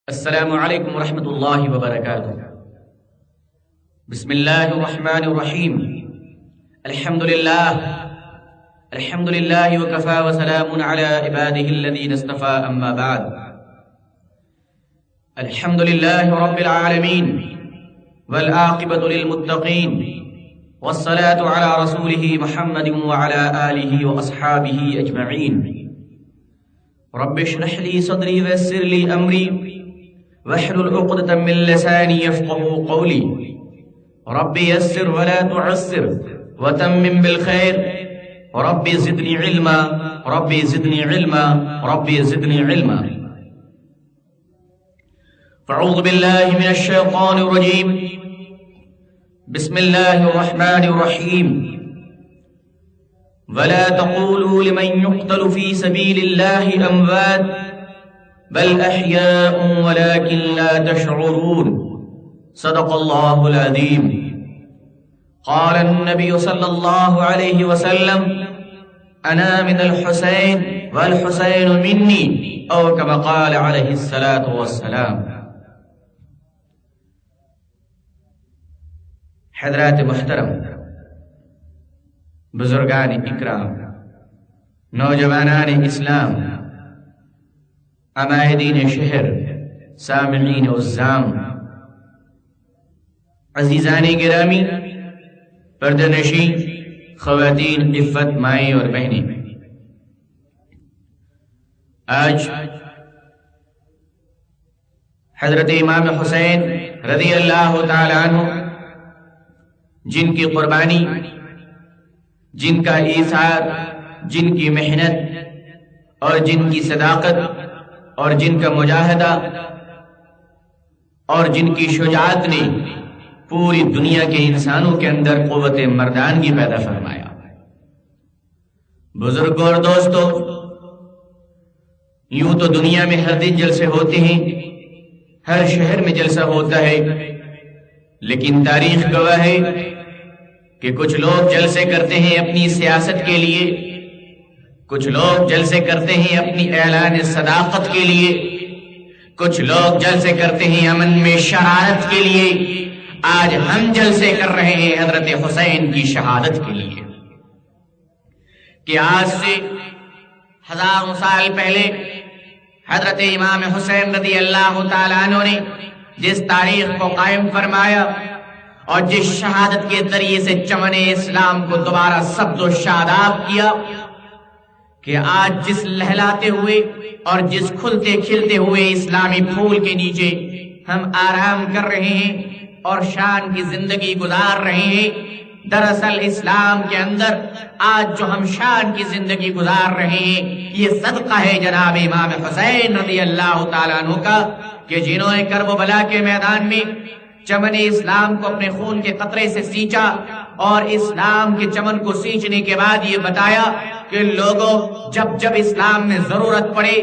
السلام علیکم ورحمۃ اللہ وبرکاتہ۔ بسم اللہ الرحمن الرحیم۔ الحمد للہ وکفى وسلام علی عباده الذین اصطفى، اما بعد۔ الحمد للہ رب العالمین والعاقبۃ للمتقین، والصلاة علی رسولہ محمد وعلی آلہ واصحابہ اجمعین۔ رب اشرح لی صدری ویسر لی امری واحلل عقدة من لساني يفقهوا قولي، ربي يسر ولا تعسر وتمم بالخير، ربي زدني علما ربي زدني علما ربي زدني علما۔ فاعوذ بالله من الشيطان الرجيم، بسم الله الرحمن الرحيم۔ ولا تقولوا لمن يقتل في سبيل الله أموات بل احیاء ولكن لا تشعرون، صدق اللہ العظیم۔ قال النبی صلی اللہ علیہ وسلم انا من الحسین والحسین منی، او کما قال علیہ الصلاة والسلام۔ حضرات محترم، بزرگان اکرام، نوجوانان اسلام، عمائدین شہر، سامعین عزام، عزیزان گرامی، پردہ نشین، خواتین، عفت مائیں اور بہنیں، آج حضرت امام حسین رضی اللہ تعالی عنہ، جن کی قربانی، جن کا ایثار، جن کی محنت اور جن کی صداقت اور جن کا مجاہدہ اور جن کی شجاعت نے پوری دنیا کے انسانوں کے اندر قوت مردانگی پیدا فرمایا۔ بزرگوں اور دوستوں، یوں تو دنیا میں ہر دن جلسے ہوتے ہیں، ہر شہر میں جلسہ ہوتا ہے، لیکن تاریخ گواہ ہے کہ کچھ لوگ جلسے کرتے ہیں اپنی سیاست کے لیے، کچھ لوگ جلسے کرتے ہیں اپنی اعلان صداقت کے لیے، کچھ لوگ جلسے کرتے ہیں امن میں شرارت کے لیے۔ آج ہم جلسے کر رہے ہیں حضرت حسین کی شہادت کے لیے، کہ آج سے ہزاروں سال پہلے حضرت امام حسین رضی اللہ تعالیٰ عنہ نے جس تاریخ کو قائم فرمایا اور جس شہادت کے ذریعے سے چمن اسلام کو دوبارہ سبز و شاداب کیا، کہ آج جس لہلاتے ہوئے اور جس کھلتے کھلتے ہوئے اسلامی پھول کے نیچے ہم آرام کر رہے ہیں اور شان کی زندگی گزار رہے ہیں، دراصل اسلام کے اندر آج جو ہم شان کی زندگی گزار رہے ہیں، یہ صدقہ ہے جناب امام حسین رضی اللہ تعالیٰ عنہ کا، کہ جنہوں نے کرب و بلا کے میدان میں چمن اسلام کو اپنے خون کے قطرے سے سینچا، اور اسلام کے چمن کو سینچنے کے بعد یہ بتایا کہ لوگوں، جب جب اسلام میں ضرورت پڑے،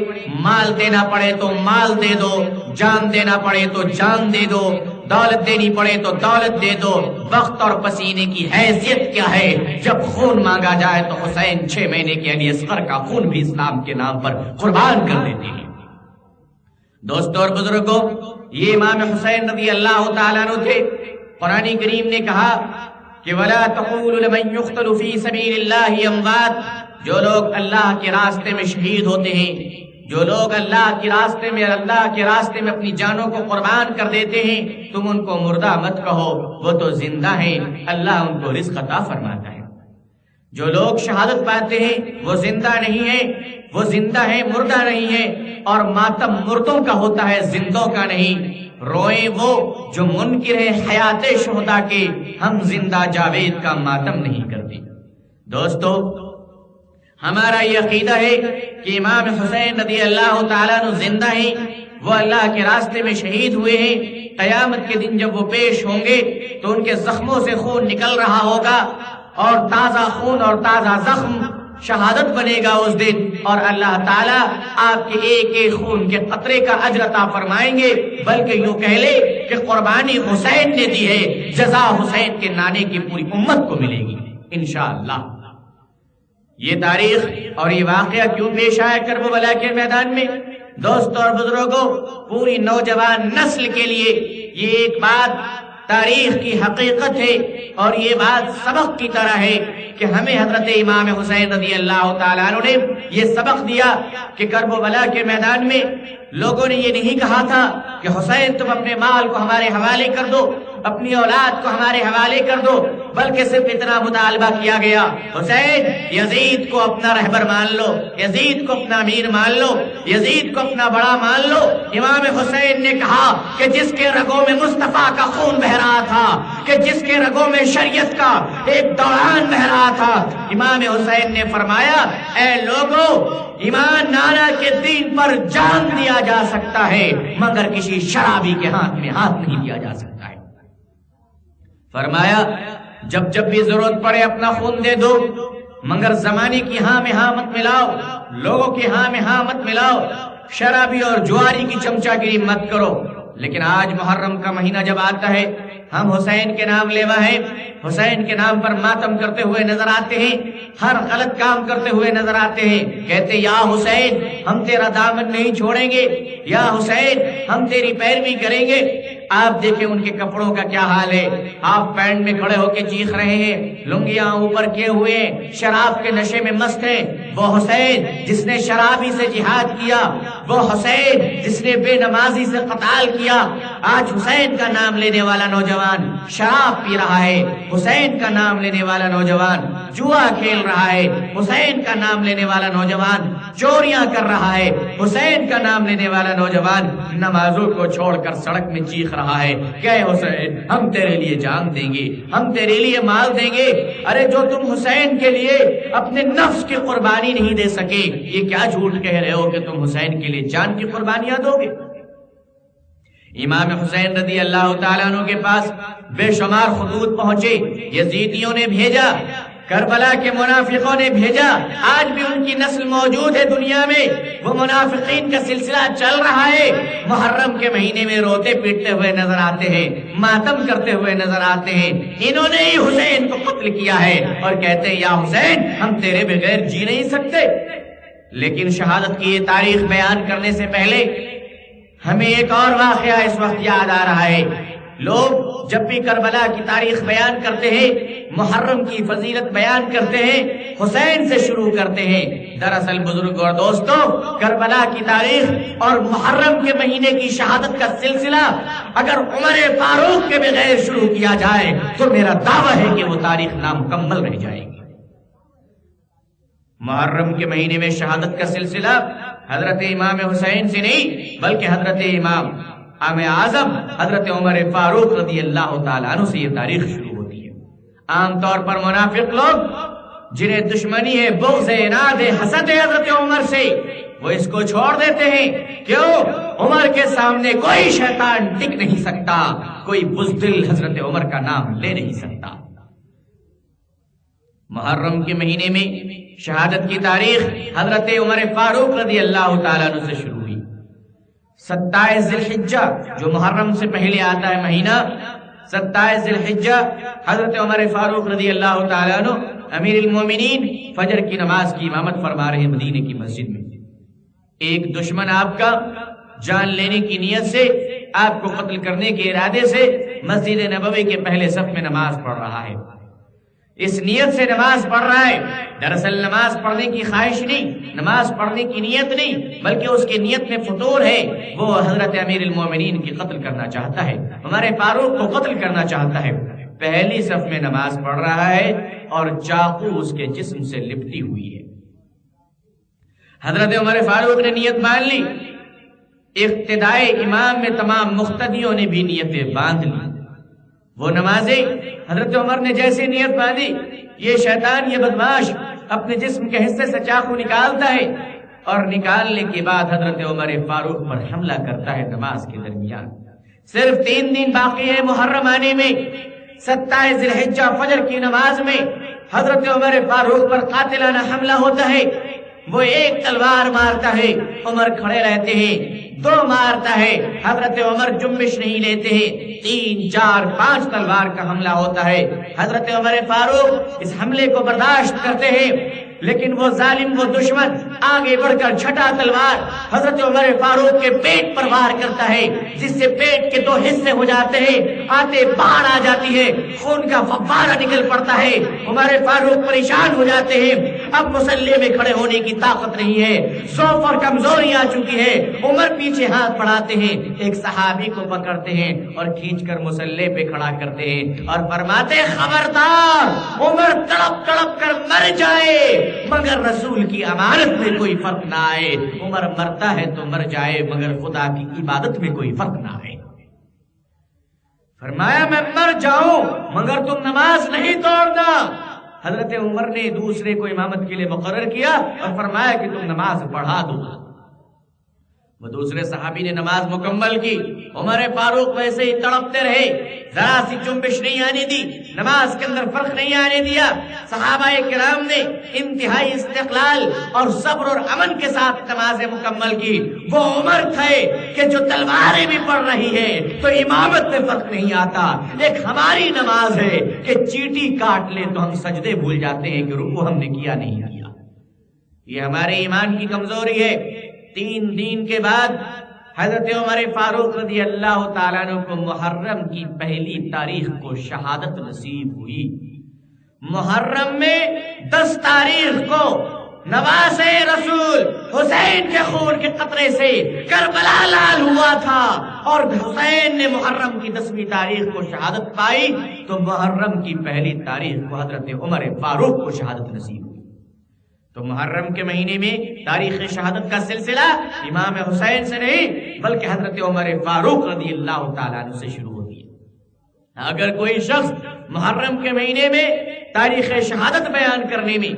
مال دینا پڑے تو مال دے دو، جان دینا پڑے تو جان دے دو، دولت دینی پڑے تو دولت دے دو، وقت اور پسینے کی حیثیت کیا ہے؟ جب خون مانگا جائے تو حسین 6 مہینے کے علی اصغر کا خون بھی اسلام کے نام پر قربان کر دیتے ہیں۔ دوستوں اور بزرگوں، یہ امام حسین رضی اللہ تعالیٰ عنہ تھے۔ قرآن کریم نے کہا کہ وَلَا تَقُولُوا لِمَن يُقْتَلُ فِي سَبِيلِ اللَّهِ أَمْوَاتٌ، جو لوگ اللہ کے راستے میں شہید ہوتے ہیں، جو لوگ اللہ کے راستے میں اپنی جانوں کو قربان کر دیتے ہیں، تم ان کو مردہ مت کہو، وہ تو زندہ ہیں، اللہ ان کو رزق عطا فرماتا ہے۔ جو لوگ شہادت پاتے ہیں وہ زندہ نہیں ہیں، وہ زندہ ہیں، مردہ نہیں ہیں، اور ماتم مردوں کا ہوتا ہے، زندوں کا نہیں۔ روئیں وہ جو منکر ہے حیات شہداء کے، ہم زندہ جاوید کا ماتم نہیں کرتے۔ دوستو، ہمارا یہ عقیدہ ہے کہ امام حسین رضی اللہ تعالیٰ عنہ زندہ ہیں، وہ اللہ کے راستے میں شہید ہوئے ہیں۔ قیامت کے دن جب وہ پیش ہوں گے تو ان کے زخموں سے خون نکل رہا ہوگا، اور تازہ خون اور تازہ زخم شہادت بنے گا اس دن، اور اللہ تعالیٰ آپ کے ایک ایک خون کے قطرے کا اجر عطا فرمائیں گے، بلکہ یوں کہہ لے کہ قربانی حسین نے دی ہے، جزا حسین کے نانے کی پوری امت کو ملے گی انشاءاللہ۔ یہ تاریخ اور یہ واقعہ کیوں پیش آیا کرب و بلا کے میدان میں؟ دوستوں اور بزرگوں، پوری نوجوان نسل کے لیے یہ ایک بات تاریخ کی حقیقت ہے اور یہ بات سبق کی طرح ہے کہ ہمیں حضرت امام حسین رضی اللہ تعالیٰ عنہ نے یہ سبق دیا کہ کربلا کے میدان میں لوگوں نے یہ نہیں کہا تھا کہ حسین تم اپنے مال کو ہمارے حوالے کر دو، اپنی اولاد کو ہمارے حوالے کر دو، بلکہ صرف اتنا مطالبہ کیا گیا، حسین یزید کو اپنا رہبر مان لو، یزید کو اپنا امیر مان لو، یزید کو اپنا بڑا مان لو۔ امام حسین نے کہا کہ جس کے رگوں میں مصطفیٰ کا خون بہ رہا تھا، کہ جس کے رگوں میں شریعت کا ایک دوران بہ رہا تھا، امام حسین نے فرمایا اے لوگوں، ایمان نانا کے دین پر جان دیا جا سکتا ہے مگر کسی شرابی کے ہاتھ میں ہاتھ نہیں دیا جا سکتا ہے۔ فرمایا جب جب بھی ضرورت پڑے اپنا خون دے دو، مگر زمانے کی ہاں میں ہاں مت ملاؤ، لوگوں کی ہاں میں ہاں مت ملاؤ، شرابی اور جواری کی چمچا گیری مت کرو۔ لیکن آج محرم کا مہینہ جب آتا ہے، ہم حسین کے نام لیوا ہے، حسین کے نام پر ماتم کرتے ہوئے نظر آتے ہیں، ہر غلط کام کرتے ہوئے نظر آتے ہیں، کہتے یا حسین ہم تیرا دامن نہیں چھوڑیں گے، یا حسین ہم تیری پیروی کریں گے۔ آپ دیکھیں ان کے کپڑوں کا کیا حال ہے، ہاف پینٹ میں کھڑے ہو کے چیخ رہے ہیں، لنگیاں اوپر کیے ہوئے ہیں، شراب کے نشے میں مست ہیں۔ وہ حسین جس نے شرابی سے جہاد کیا، وہ حسین جس نے بے نمازی سے قتال کیا، آج حسین کا نام لینے والا نوجوان شراب پی رہا ہے، حسین کا نام لینے والا نوجوان جوا کھیل رہا ہے، حسین کا نام لینے والا نوجوان چوریاں کر رہا ہے، حسین کا نام لینے والا نوجوان نمازوں کو چھوڑ کر سڑک میں چیخ رہا ہے کہ اے حسین ہم تیرے لیے جان دیں گے، ہم تیرے لیے مال دیں گے۔ ارے جو تم حسین کے لیے اپنے نفس کی قربانی نہیں دے سکے، یہ کیا جھوٹ کہہ رہے ہو کہ تم حسین کے لیے جان کی قربانیاں دو گے؟ امام حسین رضی اللہ تعالیٰ عنہ کے پاس بے شمار خطوط پہنچے، یزیدیوں نے بھیجا، کربلا کے منافقوں نے بھیجا، آج بھی ان کی نسل موجود ہے دنیا میں، وہ منافقین کا سلسلہ چل رہا ہے، محرم کے مہینے میں روتے پیٹتے ہوئے نظر آتے ہیں، ماتم کرتے ہوئے نظر آتے ہیں، انہوں نے ہی حسین کو قتل کیا ہے اور کہتے ہیں یا حسین ہم تیرے بغیر جی نہیں سکتے۔ لیکن شہادت کی یہ تاریخ بیان کرنے سے پہلے ہمیں ایک اور واقعہ اس وقت یاد آ رہا ہے۔ لوگ جب بھی کربلا کی تاریخ بیان کرتے ہیں، محرم کی فضیلت بیان کرتے ہیں، حسین سے شروع کرتے ہیں۔ دراصل بزرگ اور دوستوں، کربلا کی تاریخ اور محرم کے مہینے کی شہادت کا سلسلہ اگر عمر فاروق کے بغیر شروع کیا جائے تو میرا دعویٰ ہے کہ وہ تاریخ نامکمل رہ جائے گی۔ محرم کے مہینے میں شہادت کا سلسلہ حضرت امام حسین سے نہیں بلکہ حضرت امام اعظم حضرت عمر فاروق رضی اللہ تعالیٰ عنہ سے یہ تاریخ شروع ہوتی ہے۔ عام طور پر منافق لوگ جنہیں دشمنی ہے، بغض ہے، اناد ہے، حسد ہے حضرت عمر سے، وہ اس کو چھوڑ دیتے ہیں۔ کیوں؟ عمر کے سامنے کوئی شیطان ٹک نہیں سکتا، کوئی بزدل حضرت عمر کا نام لے نہیں سکتا۔ محرم کے مہینے میں شہادت کی تاریخ حضرت عمر فاروق رضی اللہ تعالیٰ عنہ سے شروع ہوئی۔ 27 ذی الحجہ جو محرم سے پہلے آتا ہے مہینہ، 27 ذی الحجہ حضرت عمر فاروق رضی اللہ تعالیٰ عنہ امیر المومنین فجر کی نماز کی امامت فرما رہے ہیں مدینے کی مسجد میں۔ ایک دشمن آپ کا جان لینے کی نیت سے، آپ کو قتل کرنے کے ارادے سے مسجد نبوی کے پہلے صف میں نماز پڑھ رہا ہے۔ اس نیت سے نماز پڑھ رہا ہے، دراصل نماز پڑھنے کی خواہش نہیں، نماز پڑھنے کی نیت نہیں، بلکہ اس کی نیت میں فطور ہے، وہ حضرت امیر المومنین کی قتل کرنا چاہتا ہے، ہمارے فاروق کو قتل کرنا چاہتا ہے۔ پہلی صف میں نماز پڑھ رہا ہے اور چاقو اس کے جسم سے لپٹی ہوئی ہے۔ حضرت عمر فاروق نے نیت مان لی، اقتدائے امام میں تمام مقتدیوں نے بھی نیتیں باندھ لی۔ وہ نمازیں حضرت عمر نے جیسے نیت باندھی، یہ شیطان، یہ بدماش اپنے جسم کے حصے سے چاقو نکالتا ہے اور نکالنے کے بعد حضرت عمر فاروق پر حملہ کرتا ہے نماز کے درمیان۔ صرف 3 دن باقی ہے محرم آنے میں، 27 ذی الحجہ فجر کی نماز میں حضرت عمر فاروق پر قاتلانہ حملہ ہوتا ہے۔ وہ ایک تلوار مارتا ہے، عمر کھڑے رہتے ہیں، 2 مارتا ہے، حضرت عمر جنبش نہیں لیتے ہیں، 3 4 5 تلوار کا حملہ ہوتا ہے۔ حضرت عمر فاروق اس حملے کو برداشت کرتے ہیں، لیکن وہ ظالم، وہ دشمن آگے بڑھ کر چھٹا تلوار حضرت عمر فاروق کے پیٹ پر وار کرتا ہے، جس سے پیٹ کے 2 حصے ہو جاتے ہیں، آتے باڑ آ جاتی ہے، خون کا فوارہ نکل پڑتا ہے، عمر فاروق پریشان ہو جاتے ہیں، اب مسلح میں کھڑے ہونے کی طاقت نہیں ہے، ضعف اور کمزوری آ چکی ہے، عمر پیچھے ہاتھ بڑھاتے ہیں، ایک صحابی کو پکڑتے ہیں اور کھینچ کر مسلح پہ کھڑا کرتے ہیں اور فرماتے ہیں خبردار عمر تڑپ تڑپ کر مر جائے مگر رسول کی امانت میں کوئی فرق نہ آئے، عمر مرتا ہے تو مر جائے مگر خدا کی عبادت میں کوئی فرق نہ آئے۔ فرمایا میں مر جاؤں مگر تم نماز نہیں توڑنا۔ حضرت عمر نے دوسرے کو امامت کے لیے مقرر کیا اور فرمایا کہ تم نماز پڑھا دو۔ وہ دوسرے صحابی نے نماز مکمل کی، عمر فاروق ویسے ہی تڑپتے رہے، ذرا سی جنبش نہیں آنے دی، نماز کے اندر فرق نہیں آنے دیا۔ صحابہ کرام نے انتہائی استقلال اور صبر اور امن کے ساتھ نمازیں مکمل کی۔ وہ عمر تھے کہ جو تلواریں بھی پڑھ رہی ہے تو امامت میں فرق نہیں آتا، ایک ہماری نماز ہے کہ چیٹی کاٹ لے تو ہم سجدے بھول جاتے ہیں کہ رکوع ہم نے کیا نہیں کیا۔ یہ ہمارے ایمان کی کمزوری ہے۔ 3 دن کے بعد حضرت عمر فاروق رضی اللہ تعالیٰ عنہ کو محرم کی پہلی تاریخ کو شہادت نصیب ہوئی۔ محرم میں 10 تاریخ کو نواز رسول حسین کے خون کے قطرے سے کربلا لال ہوا تھا، اور حسین نے محرم کی 10ویں تاریخ کو شہادت پائی، تو محرم کی پہلی تاریخ کو حضرت عمر فاروق کو شہادت نصیب ہوئی۔ تو محرم کے مہینے میں تاریخ شہادت کا سلسلہ امام حسین سے نہیں بلکہ حضرت عمر فاروق رضی اللہ تعالیٰ عنہ سے شروع ہوتی ہے۔ اگر کوئی شخص محرم کے مہینے میں تاریخ شہادت بیان کرنے میں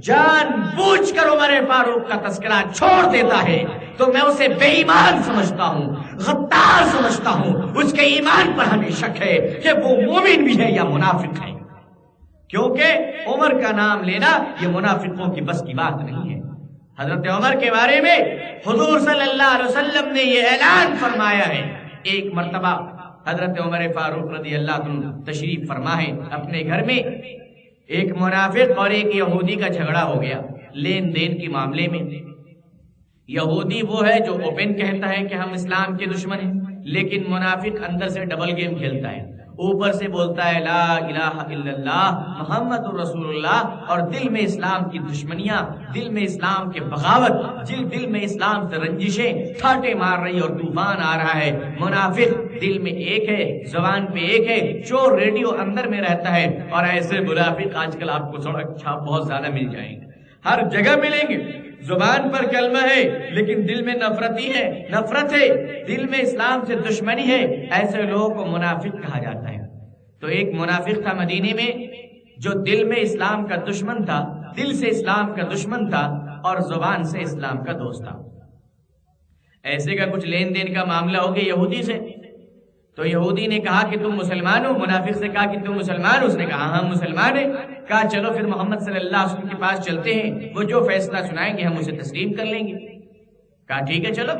جان بوجھ کر عمر فاروق کا تذکرہ چھوڑ دیتا ہے تو میں اسے بے ایمان سمجھتا ہوں، غدار سمجھتا ہوں، اس کے ایمان پر ہمیں شک ہے کہ وہ مومن بھی ہے یا منافق ہے، کیونکہ عمر کا نام لینا یہ منافقوں کی بس کی بات نہیں ہے۔ حضرت عمر کے بارے میں حضور صلی اللہ علیہ وسلم نے یہ اعلان فرمایا ہے۔ ایک مرتبہ حضرت عمر فاروق رضی اللہ عنہ تشریف فرما ہے اپنے گھر میں، ایک منافق اور ایک یہودی کا جھگڑا ہو گیا لین دین کے معاملے میں۔ یہودی وہ ہے جو اوپن کہتا ہے کہ ہم اسلام کے دشمن ہیں، لیکن منافق اندر سے ڈبل گیم کھیلتا ہے، اوپر سے بولتا ہے لا الہ الا اللہ محمد رسول اللہ، اور دل میں اسلام کی دشمنیاں، دل میں اسلام کے بغاوت، دل میں اسلام سے رنجشیں ٹھاٹے مار رہی اور طوفان آ رہا ہے۔ منافق دل میں ایک ہے، زبان پہ ایک ہے، چور ریڈیو اندر میں رہتا ہے، اور ایسے منافق آج کل آپ کو سڑک چھاپ بہت زیادہ مل جائیں گے، ہر جگہ ملیں گے۔ زبان پر کلمہ ہے لیکن دل میں نفرتی ہے، نفرت ہے، دل میں اسلام سے دشمنی ہے، ایسے لوگوں کو منافق کہا جاتا ہے۔ تو ایک منافق تھا مدینے میں جو دل میں اسلام کا دشمن تھا، دل سے اسلام کا دشمن تھا اور زبان سے اسلام کا دوست تھا۔ ایسے کا کچھ لین دین کا معاملہ ہو گیا یہودی سے، تو یہودی نے کہا کہ تم مسلمان ہو، منافق سے کہا کہ تم مسلمان ہو، اس نے کہا ہم مسلمان ہیں۔ کہا چلو پھر محمد صلی اللہ علیہ وسلم کے پاس چلتے ہیں، وہ جو فیصلہ سنائیں گے ہم اسے تسلیم کر لیں گے۔ کہا ٹھیک ہے چلو۔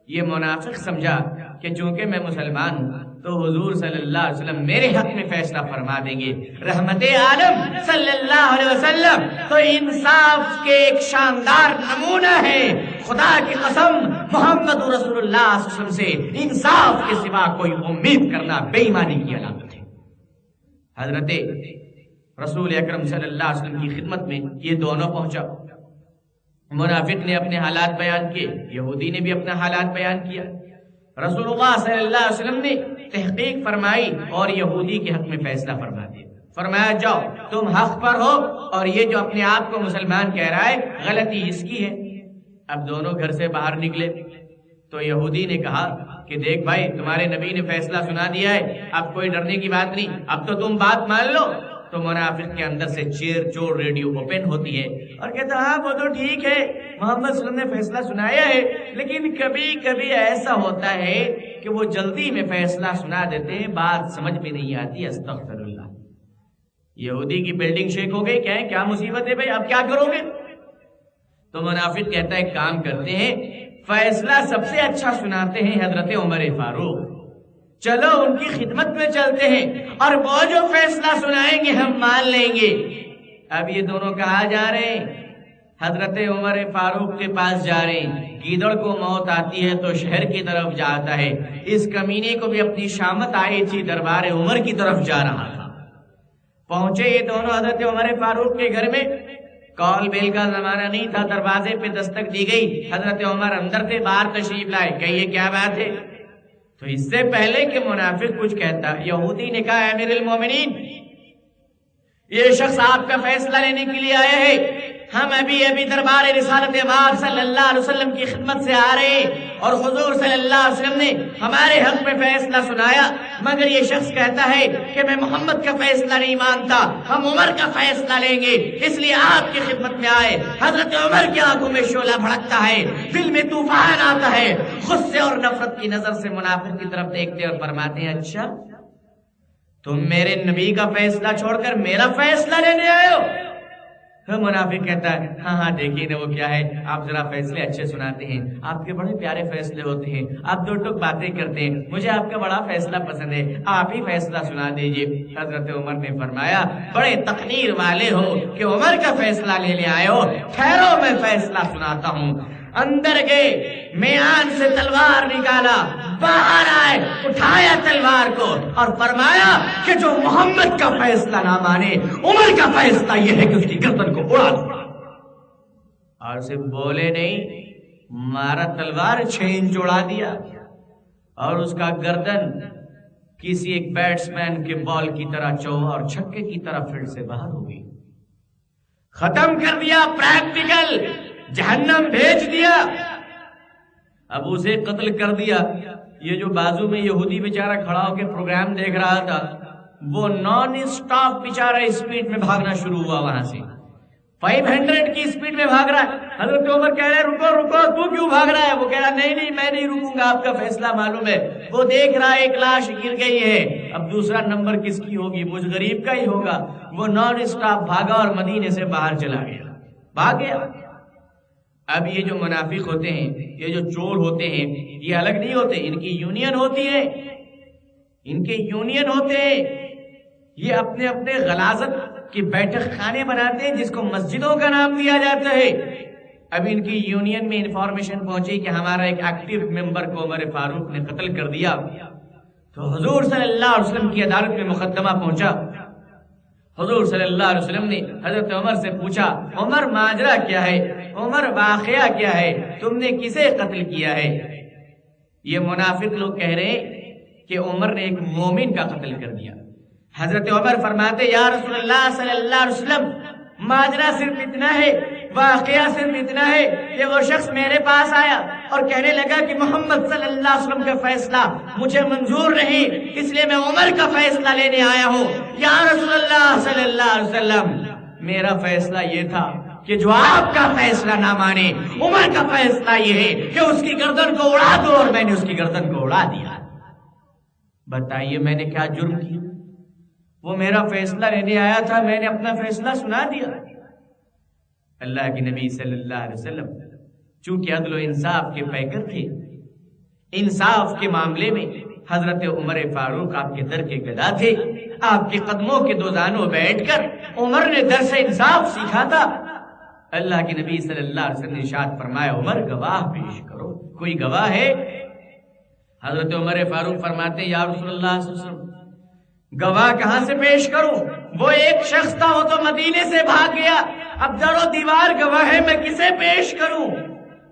یہ منافق سمجھا کہ چونکہ میں مسلمان ہوں تو حضور صلی اللہ علیہ وسلم میرے حق میں فیصلہ فرما دیں گے، رحمت عالم صلی اللہ علیہ وسلم تو انصاف کے ایک شاندار نمونہ ہے۔ خدا کی قسم محمد رسول اللہ صلی اللہ علیہ وسلم سے انصاف کے سوا کوئی امید کرنا بے ایمانی کی علامت ہے۔ حضرت رسول اکرم صلی اللہ علیہ وسلم کی خدمت میں یہ دونوں پہنچا، منافق نے اپنے حالات بیان کیے، یہودی نے بھی اپنا حالات بیان کیا۔ رسول اللہ صلی اللہ علیہ وسلم نے تحقیق فرمائی اور یہودی کے حق میں فیصلہ فرما دیا، فرمایا جاؤ تم حق پر ہو اور یہ جو اپنے آپ کو مسلمان کہہ رہا ہے غلطی اس کی ہے۔ اب دونوں گھر سے باہر نکلے تو یہودی نے کہا کہ دیکھ بھائی تمہارے نبی نے فیصلہ سنا دیا ہے، اب کوئی ڈرنے کی بات نہیں، اب تو تم بات مان لو۔ تو منافق کے اندر سے چیر چور ریڈیو اوپن ہوتی ہے اور کہتا ہاں وہ تو ٹھیک ہے محمد صلی اللہ علیہ وسلم نے فیصلہ سنایا ہے، لیکن کبھی کبھی ایسا ہوتا ہے کہ وہ جلدی میں فیصلہ سنا دیتے ہیں، بات سمجھ میں نہیں آتی، استغفر اللہ۔ یہودی کی بلڈنگ شیک ہو گئی، کیا مصیبت ہے بھائی، اب کیا کرو گے؟ تو منافق کہتا ہے کام کرتے ہیں، فیصلہ سب سے اچھا سناتے ہیں حضرت عمر فاروق، چلو ان کی خدمت میں چلتے ہیں اور وہ جو فیصلہ سنائیں گے ہم مان لیں گے۔ اب یہ دونوں کہاں جا رہے ہیں؟ حضرت عمر فاروق کے پاس جا رہے ہیں۔ گیدڑ کو موت آتی ہے تو شہر کی طرف جاتا ہے، اس کمینے کو بھی اپنی شامت آئی تھی، دربار عمر کی طرف جا رہا تھا۔ پہنچے یہ دونوں حضرت عمر فاروق کے گھر میں، کال بیل کا زمانہ نہیں تھا، دروازے پہ دستک دی گئی، حضرت عمر اندر تھے، باہر تشریف لائے، کہیے کیا بات ہے؟ تو اس سے پہلے کہ منافق کچھ کہتا، یہودی نے کہا امیر المومنین، یہ شخص آپ کا فیصلہ لینے کے لیے آیا ہے، ہم ابھی دربار رسالت مآب صلی اللہ علیہ وسلم کی خدمت سے آ رہے ہیں اور حضور صلی اللہ علیہ وسلم نے ہمارے حق میں فیصلہ سنایا، مگر یہ شخص کہتا ہے کہ میں محمد کا فیصلہ نہیں مانتا، ہم عمر کا فیصلہ لیں گے، اس لیے آپ کی خدمت میں آئے۔ حضرت عمر کی آنکھوں میں شعلہ بھڑکتا ہے، دل میں طوفان آتا ہے، غصے اور نفرت کی نظر سے منافق کی طرف دیکھتے اور فرماتے ہیں اچھا تم میرے نبی کا فیصلہ چھوڑ کر میرا فیصلہ لینے آئے ہو؟ منافق کہتا ہے ہاں دیکھیے نا وہ کیا ہے، آپ ذرا فیصلے اچھے سناتے ہیں، آپ کے بڑے پیارے فیصلے ہوتے ہیں، آپ دو ٹوک باتیں کرتے ہیں، مجھے آپ کا بڑا فیصلہ پسند ہے، آپ ہی فیصلہ سنا دیجئے۔ حضرت عمر نے فرمایا بڑے تقدیر والے ہو کہ عمر کا فیصلہ لینے آئے ہو، ٹھہرو میں فیصلہ سناتا ہوں۔ اندر گئے، میان سے تلوار نکالا، باہر آئے، اٹھایا تلوار کو اور فرمایا کہ جو محمد کا فیصلہ نہ مانے، عمر کا فیصلہ یہ ہے کہ اس کی گردن کو اڑا دو۔ اور صرف بولے نہیں، مارا تلوار 6 انچ اڑا دیا اور اس کا گردن کسی ایک بیٹسمین کے بال کی طرح اور چھکے کی طرح پھر سے باہر ہو گئی۔ ختم کر دیا، پریکٹیکل، جہنم بھیج دیا۔ اب اسے قتل کر دیا۔ یہ جو بازو میں یہودی بیچارہ کھڑا ہو کے پروگرام دیکھ رہا تھا، وہ نان اسٹاپ بیچارہ اسپیڈ میں بھاگنا شروع ہوا، وہاں سے 500 کی اسپیڈ میں بھاگ رہا ہے۔ حضرت عمر کہہ رہے رکو رکو، تو کیوں بھاگ رہا ہے؟ وہ کہہ رہا نہیں میں نہیں رکوں گا، آپ کا فیصلہ معلوم ہے۔ وہ دیکھ رہا ہے ایک لاش گر گئی ہے، اب دوسرا نمبر کس کی ہوگی؟ مجھ غریب کا ہی ہوگا۔ وہ نان اسٹاپ بھاگا اور مدینے سے باہر چلا گیا، بھاگ گیا۔ اب یہ جو منافق ہوتے ہیں، یہ جو چور ہوتے ہیں، یہ الگ نہیں ہوتے، ان کی یونین ہوتی ہے، ان کے یونین ہوتے ہیں، یہ اپنے اپنے غلاظت کی بیٹھک خانے بناتے ہیں جس کو مسجدوں کا نام دیا جاتا ہے۔ اب ان کی یونین میں انفارمیشن پہنچی کہ ہمارا ایک ایکٹیو ممبر کو عمر فاروق نے قتل کر دیا، تو حضور صلی اللہ علیہ وسلم کی عدالت میں مقدمہ پہنچا۔ حضور صلی اللہ علیہ وسلم نے حضرت عمر سے پوچھا عمر ماجرا کیا ہے، عمر واقعہ کیا ہے، تم نے کسے قتل کیا ہے؟ یہ منافق لوگ کہہ رہے کہ عمر نے ایک مومن کا قتل کر دیا۔ حضرت عمر فرماتے یا رسول اللہ صلی اللہ علیہ وسلم، ماجرا صرف اتنا ہے، واقعہ صرف اتنا ہے کہ وہ شخص میرے پاس آیا اور کہنے لگا کہ محمد صلی اللہ علیہ وسلم کا فیصلہ مجھے منظور نہیں، اس لیے میں عمر کا فیصلہ لینے آیا ہوں۔ یا رسول اللہ صلی اللہ علیہ وسلم، میرا فیصلہ یہ تھا کہ جو آپ کا فیصلہ نہ مانے، عمر کا فیصلہ یہ ہے کہ اس کی گردن کو اڑا دو، اور میں نے اس کی گردن کو اڑا دیا۔ بتائیے میں نے کیا جرم کیا؟ وہ میرا فیصلہ لینے آیا تھا، میں نے اپنا فیصلہ سنا دیا۔ اللہ کے نبی صلی اللہ علیہ وسلم چونکہ عدل و انصاف کے پیکر تھے، انصاف کے معاملے میں حضرت عمر فاروق آپ کے در کے گدا تھے۔ آپ کے قدموں کے دو دانوں بیٹھ کر عمر نے درس انصاف سیکھا تھا۔ اللہ کے نبی صلی اللہ علیہ وسلم نے ارشاد فرمایا عمر گواہ پیش کرو، کوئی گواہ ہے؟ حضرت عمر فاروق فرماتے یا رسول اللہ صلی اللہ علیہ وسلم گواہ کہاں سے پیش کروں؟ وہ ایک شخص تھا، وہ تو مدینے سے بھاگ گیا، اب در و دیوار گواہ ہے، میں کسے پیش کروں؟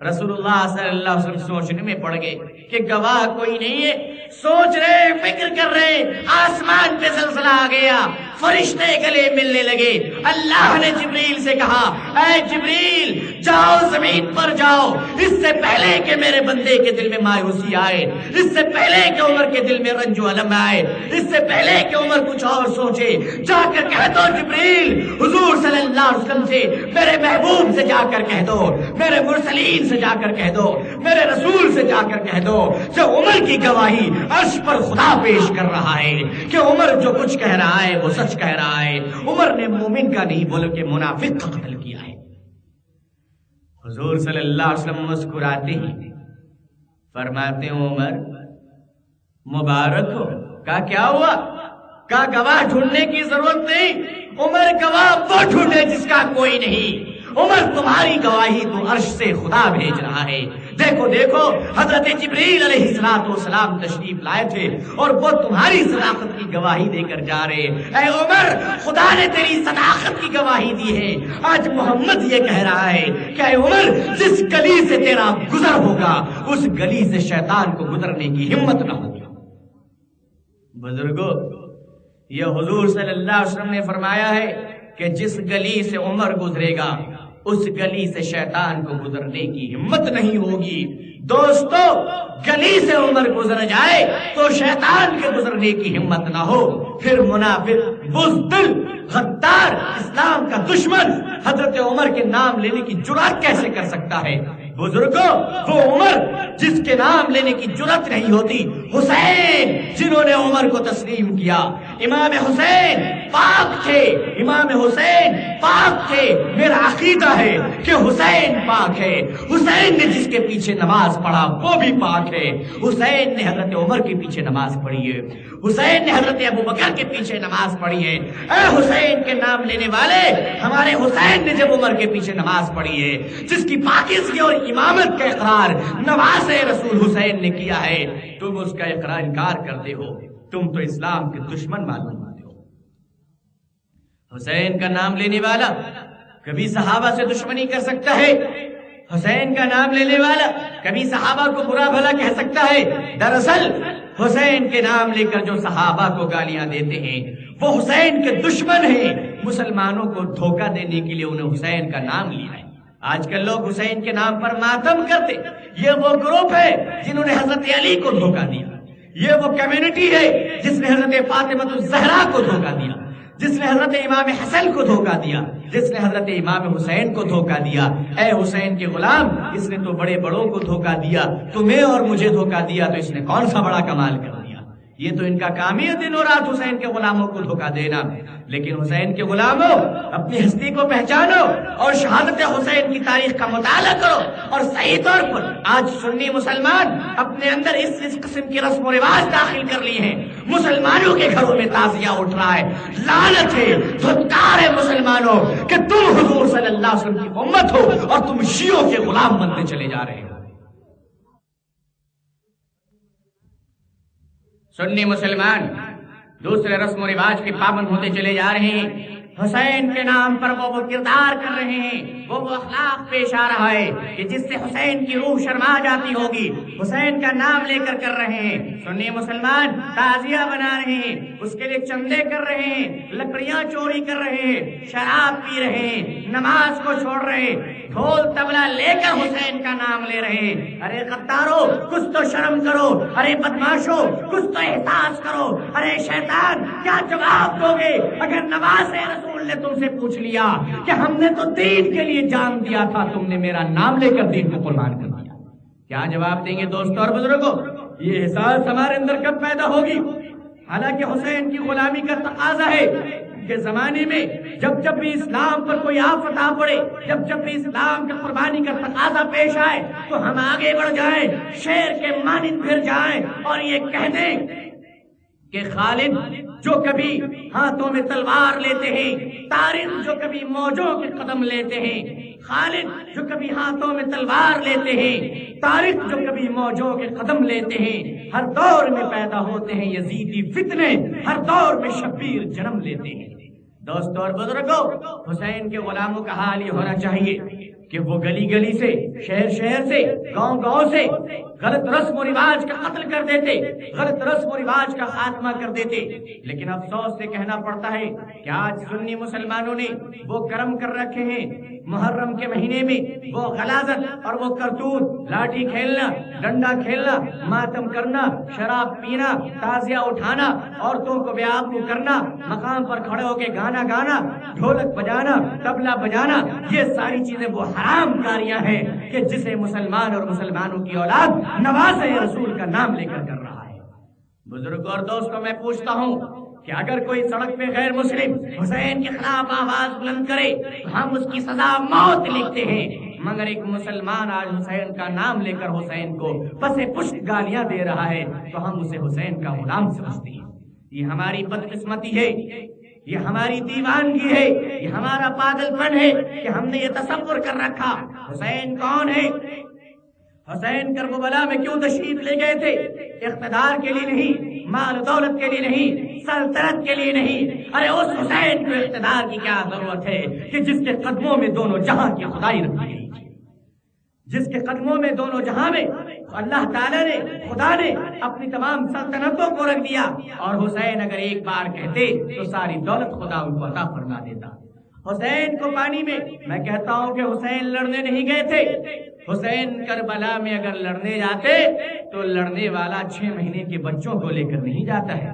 رسول اللہ صلی اللہ علیہ وسلم سوچنے میں پڑ گئے کہ گواہ کوئی نہیں ہے، سوچ رہے، فکر کر رہے، آسمان پہ زلزلہ آ گیا، فرشتے گلے ملنے لگے۔ اللہ نے جبریل سے کہا اے جبریل جاؤ زمین پر جاؤ، اس سے پہلے کہ میرے بندے کے دل میں مایوسی آئے، اس سے پہلے کہ عمر کے دل میں رنج و الم آئے، اس سے پہلے کہ عمر کچھ اور سوچے، جا کر کہہ دو جبریل حضور صلی اللہ علیہ وسلم سے، میرے محبوب سے جا کر کہہ دو، میرے مرسلین سے جا کر کہہ دو، میرے رسول سے جا کر کہہ دو کہ عمر کی گواہی عرش پر خدا پیش کر رہا ہے کہ عمر جو کچھ کہہ رہا ہے وہ سچ کہہ رہا ہے، عمر نے مومن کا نہیں بلکہ منافق کا قتل کیا ہے۔ حضور صلی اللہ علیہ وسلم مسکراتے ہیں، فرماتے ہیں عمر مبارک ہو۔ کہا کیا ہوا؟ کا گواہ ڈھونڈنے کی ضرورت نہیں، عمر گواہ وہ ڈھونڈے جس کا کوئی نہیں۔ عمر تمہاری گواہی تو عرش سے خدا بھیج رہا ہے۔ دیکھو دیکھو حضرت جبریل علیہ السلام تشریف لائے تھے اور وہ تمہاری صداقت کی گواہی دے کر جا رہے۔ اے عمر، خدا نے تیری صداقت کی گواہی دی ہے۔ آج محمد یہ کہہ رہا ہے کہ اے عمر، جس گلی سے تیرا گزر ہوگا اس گلی سے شیطان کو گزرنے کی ہمت نہ ہوگی۔ بزرگوں، یہ حضور صلی اللہ علیہ وسلم نے فرمایا ہے کہ جس گلی سے عمر گزرے گا اس گلی سے شیطان کو گزرنے کی ہمت نہیں ہوگی۔ دوستو، گلی سے عمر گزر جائے تو شیطان کے گزرنے کی ہمت نہ ہو، پھر منافق، بزدل، غدار، اسلام کا دشمن حضرت عمر کے نام لینے کی جرات کیسے کر سکتا ہے؟ بزرگوں، وہ عمر جس کے نام لینے کی جرات نہیں ہوتی، حسین جنہوں نے عمر کو تسلیم کیا۔ امام حسین پاک تھے، امام حسین پاک تھے۔ میرا عقیدہ ہے کہ حسین پاک ہے۔ حسین نے جس کے پیچھے نماز پڑھا وہ بھی پاک ہے۔ حسین نے حضرت عمر کے پیچھے نماز پڑھی ہے، حسین نے حضرت ابوبکر کے پیچھے نماز پڑھی ہے۔ اے حسین کے نام لینے والے، ہمارے حسین نے جب عمر کے پیچھے نماز پڑھی ہے، جس کی پاکیزگی اور امامت کا اقرار نواز رسول حسین نے کیا ہے، تم اس کا اقرار انکار کرتے ہو، تم تو اسلام کے دشمن معلوم ہوتے ہو۔ حسین کا نام لینے والا کبھی صحابہ سے دشمنی کر سکتا ہے؟ حسین کا نام لینے والا کبھی صحابہ کو برا بھلا کہہ سکتا ہے؟ دراصل حسین کے نام لے کر جو صحابہ کو گالیاں دیتے ہیں وہ حسین کے دشمن ہیں۔ مسلمانوں کو دھوکہ دینے کے لیے انہیں حسین کا نام لیا ہے۔ آج کل لوگ حسین کے نام پر ماتم کرتے، یہ وہ گروپ ہے جنہوں نے حضرت علی کو دھوکہ دیا، یہ وہ کمیونٹی ہے جس نے حضرت فاطمہ الزہرا کو دھوکہ دیا، جس نے حضرت امام حسن کو دھوکہ دیا، جس نے حضرت امام حسین کو دھوکہ دیا۔ اے حسین کے غلام، اس نے تو بڑے بڑوں کو دھوکہ دیا، تمہیں اور مجھے دھوکہ دیا تو اس نے کون سا بڑا کمال کر دیا؟ یہ تو ان کا کام ہی ہے دن اور رات حسین کے غلاموں کو دھوکہ دینا۔ لیکن حسین کے غلاموں، اپنی ہستی کو پہچانو اور شہادت حسین کی تاریخ کا مطالعہ کرو۔ اور صحیح طور پر آج سنی مسلمان اپنے اندر اس قسم کی رسم و رواج داخل کر لی ہیں، مسلمانوں کے گھروں میں تعزیہ اٹھ رہا ہے۔ لعنت ہے، دھتکار ہے مسلمانوں کہ تم حضور صلی اللہ علیہ وسلم کی امت ہو اور تم شیعوں کے غلام بنتے چلے جا رہے ہو۔ سنی مسلمان دوسرے رسم و رواج کے پابند ہوتے چلے جا رہے ہیں، حسین کے نام پر وہ کردار کر رہے ہیں، وہ اخلاق پیش آ رہا ہے کہ جس سے حسین کی روح شرما جاتی ہوگی، حسین کا نام لے کر رہے ہیں۔ سنی مسلمان تعزیہ بنا رہے ہیں، اس کے لیے چندے کر رہے ہیں، لکڑیاں چوری کر رہے ہیں، شراب پی رہے ہیں، نماز کو چھوڑ رہے ہیں، ڈھول طبلہ لے کر حسین کا نام لے رہے ہیں۔ ارے غدارو، کچھ تو شرم کرو، ارے بدماشو کچھ تو احساس کرو، ارے شیطان کیا جواب دو گے اگر نواز رسول نے تم سے پوچھ لیا کہ ہم نے تو دین کے لیے جان دیا تھا، تم نے میرا نام لے کر دین کو قربان کر دیا؟ کیا جواب دیں گے دوستو اور بزرگوں؟ یہ احساس ہمارے اندر کب پیدا ہوگی؟ حالانکہ حسین کی غلامی کا تقاضا ہے کہ زمانے میں جب بھی اسلام پر کوئی آفت آ پڑے، جب بھی اسلام کی قربانی کا تقاضا پیش آئے تو ہم آگے بڑھ جائیں، شیر کے مانند پھر جائیں اور یہ کہہ دیں کہ خالد جو کبھی ہاتھوں میں تلوار لیتے ہیں، طارق جو کبھی موجوں کے قدم لیتے ہیں، خالد جو کبھی ہاتھوں میں تلوار لیتے ہیں، طارق جو کبھی موجوں کے قدم لیتے ہیں، ہر دور میں پیدا ہوتے ہیں یزیدی فتنے، ہر دور میں شبیر جنم لیتے ہیں۔ دوستو اور بزرگوں، حسین کے غلاموں کا حال یہ ہونا چاہیے کہ وہ گلی گلی سے، شہر شہر سے، گاؤں گاؤں سے غلط رسم و رواج کا قتل کر دیتے، غلط رسم و رواج کا خاتمہ کر دیتے۔ لیکن افسوس سے کہنا پڑتا ہے کہ آج سنی مسلمانوں نے وہ کرم کر رکھے ہیں، محرم کے مہینے میں وہ غلاظت اور وہ کرتوت، لاٹھی کھیلنا، ڈنڈا کھیلنا، ماتم کرنا، شراب پینا، تعزیہ اٹھانا، عورتوں کو بیابرو کرنا، مقام پر کھڑے ہو کے گانا گانا، ڈھولک بجانا، طبلہ بجانا، یہ ساری چیزیں وہ حرام کاریاں ہیں کہ جسے مسلمان اور مسلمانوں کی اولاد نواز رسول کا نام لے کر رہا ہے۔ بزرگوں اور دوستوں، میں پوچھتا ہوں کہ اگر کوئی سڑک پہ غیر مسلم حسین کے خلاف آواز بلند کرے تو ہم اس کی سزا موت لکھتے ہیں، مگر ایک مسلمان آج حسین کا نام لے کر حسین کو پس پشت گالیاں دے رہا ہے تو ہم اسے حسین کا غلام سمجھتے ہیں۔ یہ ہماری بدقسمتی ہے، یہ ہماری دیوانگی ہے، یہ ہمارا پاگل پن ہے کہ ہم نے یہ تصور کر رکھا حسین کون ہے۔ حسین کربلا میں کیوں تشریف لے گئے تھے؟ اقتدار کے لیے نہیں، مال و دولت کے لیے نہیں، سلطنت کے لیے نہیں۔ ارے اس حسین کو اقتدار کی کیا ضرورت ہے کہ جس کے قدموں میں دونوں جہاں کی خدائی رکھی گئی، جس کے قدموں میں دونوں جہاں میں اللہ تعالیٰ نے، خدا نے اپنی تمام سلطنتوں کو رکھ دیا، اور حسین اگر ایک بار کہتے تو ساری دولت خدا ان کو عطا فرما دیتا۔ حسین کو پانی میں کہتا ہوں کہ حسین لڑنے نہیں گئے تھے۔ حسین کربلا میں اگر لڑنے جاتے تو لڑنے والا 6 مہینے کے بچوں کو لے کر نہیں جاتا ہے۔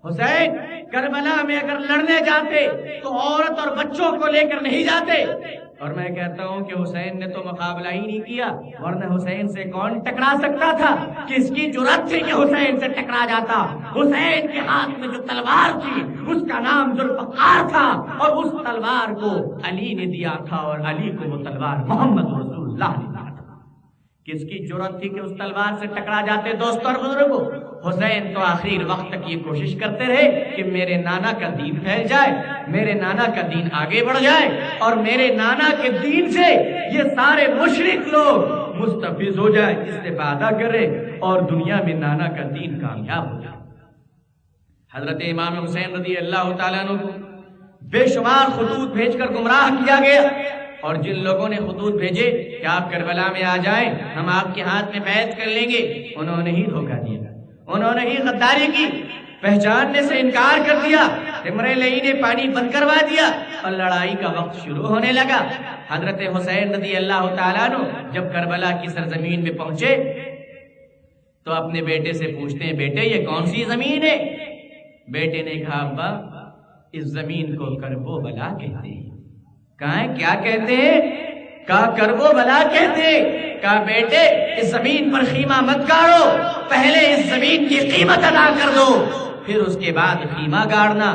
حسین کربلا میں اگر لڑنے جاتے تو عورت اور بچوں کو لے کر نہیں جاتے۔ اور میں کہتا ہوں کہ حسین نے تو مقابلہ ہی نہیں کیا، ورنہ حسین سے کون ٹکرا سکتا تھا؟ کس کی جرأت تھی کہ حسین سے ٹکرا جاتا؟ حسین کے ہاتھ میں جو تلوار تھی اس کا نام ذوالفقار تھا، اور اس تلوار کو علی نے دیا تھا، اور علی کو وہ تلوار محمد رسول اللہ نے دیا تھا۔ کس کی جرأت تھی کہ اس تلوار سے ٹکرا جاتے؟ دوستوں اور بزرگوں، حسین تو آخر وقت تک یہ کوشش کرتے رہے کہ میرے نانا کا دین پھیل جائے، میرے نانا کا دین آگے بڑھ جائے، اور میرے نانا کے دین سے یہ سارے مشرک لوگ مستفیض ہو جائے، استفادہ کرے، اور دنیا میں نانا کا دین کامیاب ہو جائے۔ حضرت امام حسین رضی اللہ تعالیٰ عنہ کو بے شمار خطوط بھیج کر گمراہ کیا گیا، اور جن لوگوں نے خطوط بھیجے کہ آپ کربلا میں آ جائیں، ہم آپ کے ہاتھ میں بیعت کر لیں گے، انہوں نے ہی دھوکہ دیا، انہوں نے ہی غداری کی، پہچاننے سے انکار کر دیا، تمرے لئی نے پانی بند کروا دیا، اور لڑائی کا وقت شروع ہونے لگا۔ حضرت حسین رضی اللہ تعالیٰ عنہ جب کربلا کی سرزمین میں پہنچے تو اپنے بیٹے سے پوچھتے ہیں، بیٹے یہ کون سی زمین ہے؟ بیٹے نے کہا، ابا اس زمین کو کربو بلا کہتے ہیں۔ کہاں ہے؟ کیا کہتے ہیں؟ کہا کربو بلا کہتے ہیں۔ کہا بیٹے اس زمین پر خیمہ مت گاڑو، پہلے اس زمین کی قیمت ادا کر دو، پھر اس کے بعد خیمہ گاڑنا۔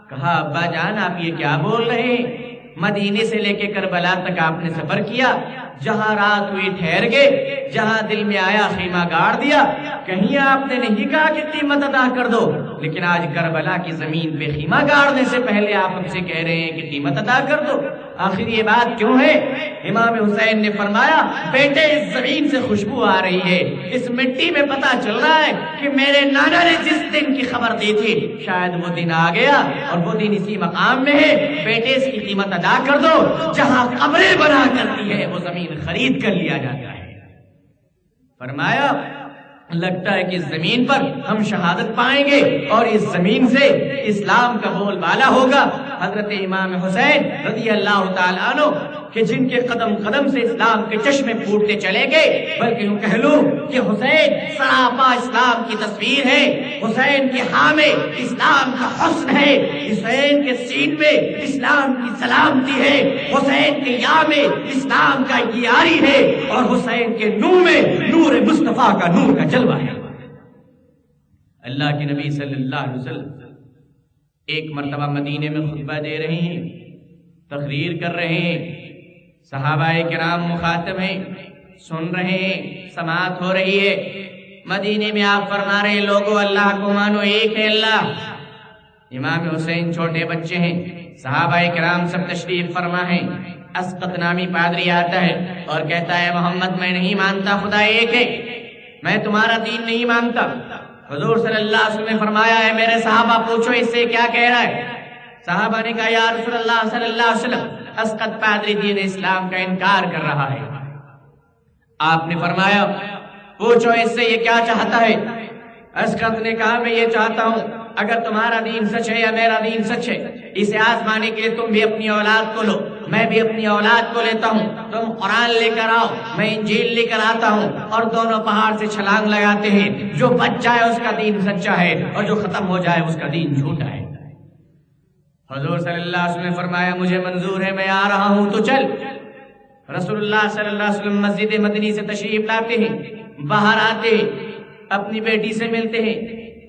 کہا ابا جان آپ یہ کیا بول رہے ہیں؟ مدینے سے لے کے کربلا تک آپ نے سفر کیا، جہاں رات ہوئی ٹھہر گئے، جہاں دل میں آیا خیمہ گاڑ دیا، کہیں آپ نے نہیں کہا کہ قیمت ادا کر دو، لیکن آج کربلا کی زمین پہ خیمہ گاڑنے سے پہلے آپ ہم سے کہہ رہے ہیں کہ قیمت ادا کر دو۔ آخر یہ بات کیوں ہے؟ امام حسین نے فرمایا، بیٹے اس زمین سے خوشبو آ رہی ہے، اس مٹی میں پتہ چل رہا ہے کہ میرے نانا نے جس دن کی خبر دی تھی شاید وہ دن آ گیا، اور وہ دن اسی مقام میں ہے، بیٹے اس کی قیمت ادا کر دو۔ جہاں قبریں بنا کرتی ہے وہ زمین خرید کر لیا جاتا ہے۔ فرمایا لگتا ہے کہ اس زمین پر ہم شہادت پائیں گے، اور اس زمین سے اسلام کا بول بالا ہوگا۔ حضرت امام حسین رضی اللہ تعالیٰ عنہ کہ جن کے قدم قدم سے اسلام کے چشمے پھوٹتے چلے گئے، بلکہ یوں کہہ لوں کہ حسین سراپا اسلام کی تصویر ہے، حسین کے ہاں میں اسلام کا حسن ہے، حسین کے سین میں اسلام کی سلامتی ہے، حسین کے یا میں اسلام کا یاری ہے، اور حسین کے نور میں نور مصطفیٰ کا نور کا جلوہ ہے۔ اللہ کے نبی صلی اللہ علیہ وسلم ایک مرتبہ مدینے میں خطبہ دے رہے ہیں، تقریر کر رہے ہیں، صحابہ کرام مخاطب ہیں، سن رہے ہیں، سماعت ہو رہی ہے۔ مدینے میں آپ فرما رہے ہیں، لوگوں اللہ کو مانو، ایک ہے اللہ۔ امام حسین چھوٹے بچے ہیں، صحابہ کرام سب تشریف فرما ہیں۔ اسقط نامی پادری آتا ہے اور کہتا ہے، محمد میں نہیں مانتا خدا ایک ہے، میں تمہارا دین نہیں مانتا۔ حضور صلی اللہ علیہ وسلم نے فرمایا ہے، میرے صحابہ پوچھو اس سے کیا کہہ رہا ہے؟ صحابہ نے کہا، یا رسول اللہ صلی اللہ علیہ وسلم اسقط پادری دین اسلام کا انکار کر رہا ہے۔ آپ نے فرمایا، پوچھو اس سے یہ کیا چاہتا ہے؟ اسقط نے کہا، میں یہ چاہتا ہوں اگر تمہارا دین سچ ہے یا میرا دین سچ ہے، اسے آزمانے کے لیے تم بھی اپنی اولاد کو لو، میں بھی اپنی اولاد کو لیتا ہوں، تم قرآن لے کر آؤ، میں انجیل لے کر آتا ہوں، اور دونوں پہاڑ سے چھلانگ لگاتے ہیں، جو بچ جائے اس کا دین سچا ہے، اور جو ختم ہو جائے اس کا دین جھوٹا ہے۔ حضور صلی اللہ علیہ وسلم نے فرمایا، مجھے منظور ہے، میں آ رہا ہوں تو چل۔ رسول اللہ صلی اللہ علیہ وسلم مسجد مدنی سے تشریف لاتے ہیں، باہر آتے ہیں، اپنی بیٹی سے ملتے ہیں،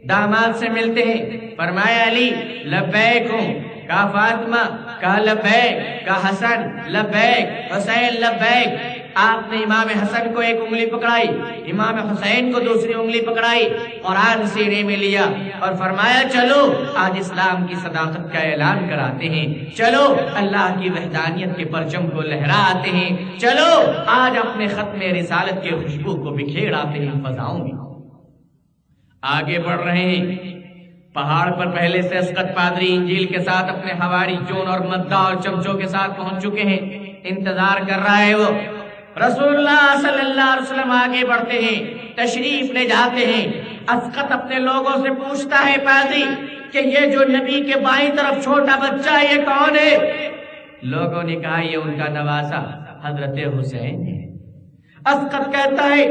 داماد سے ملتے ہیں، فرمایا علی لبیک ہوں، کہا فاطمہ، کہا لبیک، کہا حسن لبیک، حسین لبیک۔ آپ نے امام حسن کو ایک انگلی پکڑائی، امام حسین کو دوسری انگلی پکڑائی، قرآن سینے میں لیا اور فرمایا چلو آج اسلام کی صداقت کا اعلان کراتے ہیں، چلو اللہ کی وحدانیت کے پرچم کو لہراتے ہیں، چلو آج اپنے ختم رسالت کے خوشبو کو بکھیراتے ہیں فضاؤں میں۔ آگے بڑھ رہے ہیں، پہاڑ پر پہلے سے اسقط پادری انجیل کے ساتھ اپنے حواری چون اور مدہ اور چمچوں کے ساتھ پہنچ چکے ہیں، انتظار کر رہا ہے وہ۔ رسول اللہ صلی اللہ علیہ وسلم آگے بڑھتے ہیں، تشریف لے جاتے ہیں۔ اسقط اپنے لوگوں سے پوچھتا ہے پادری کہ یہ جو نبی کے بائیں طرف چھوٹا بچہ یہ کون ہے؟ لوگوں نے کہا یہ ان کا نواسا حضرت حسین ہے۔ اسقط کہتا ہے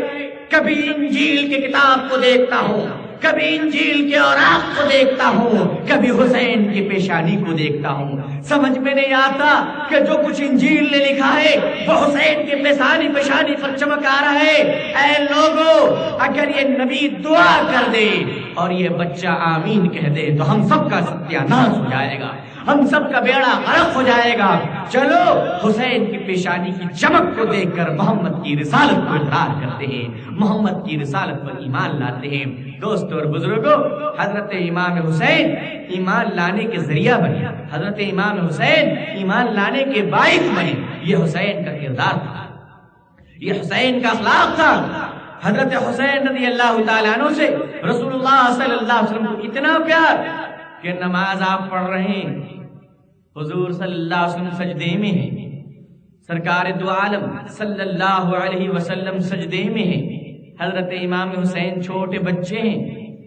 کبھی انجیل کی کتاب کو دیکھتا ہوں، کبھی انجیل کے اوراق کو دیکھتا ہوں، کبھی حسین کی پیشانی کو دیکھتا ہوں، سمجھ میں نہیں آتا کہ جو کچھ انجیل نے لکھا ہے وہ حسین کی پیشانی پر چمک آ رہا ہے۔ اے لوگو، اگر یہ نبی دعا کر دے اور یہ بچہ آمین کہہ دے تو ہم سب کا ستیہ ناش ہو جائے گا، ہم سب کا بیڑا غرق ہو جائے گا۔ چلو حسین کی پیشانی کی چمک کو دیکھ کر محمد کی رسالت کو اقرار کرتے ہیں، محمد کی رسالت پر ایمان لاتے ہیں۔ دوستو اور بزرگوں، حضرت امام حسین ایمان لانے کے ذریعہ بنے، حضرت امام حسین ایمان لانے کے باعث بنے۔ یہ حسین کا کردار تھا، یہ حسین کا اخلاق تھا۔ حضرت حسین رضی اللہ تعالیٰ عنہ سے رسول اللہ صلی اللہ علیہ وسلم کو اتنا پیار کہ نماز آپ پڑھ رہے ہیں، حضور صلی اللہ علیہ وسلم سجدے میں ہیں، سرکار دو عالم صلی اللہ علیہ وسلم سجدے میں ہیں، حضرت امام حسین چھوٹے بچے ہیں،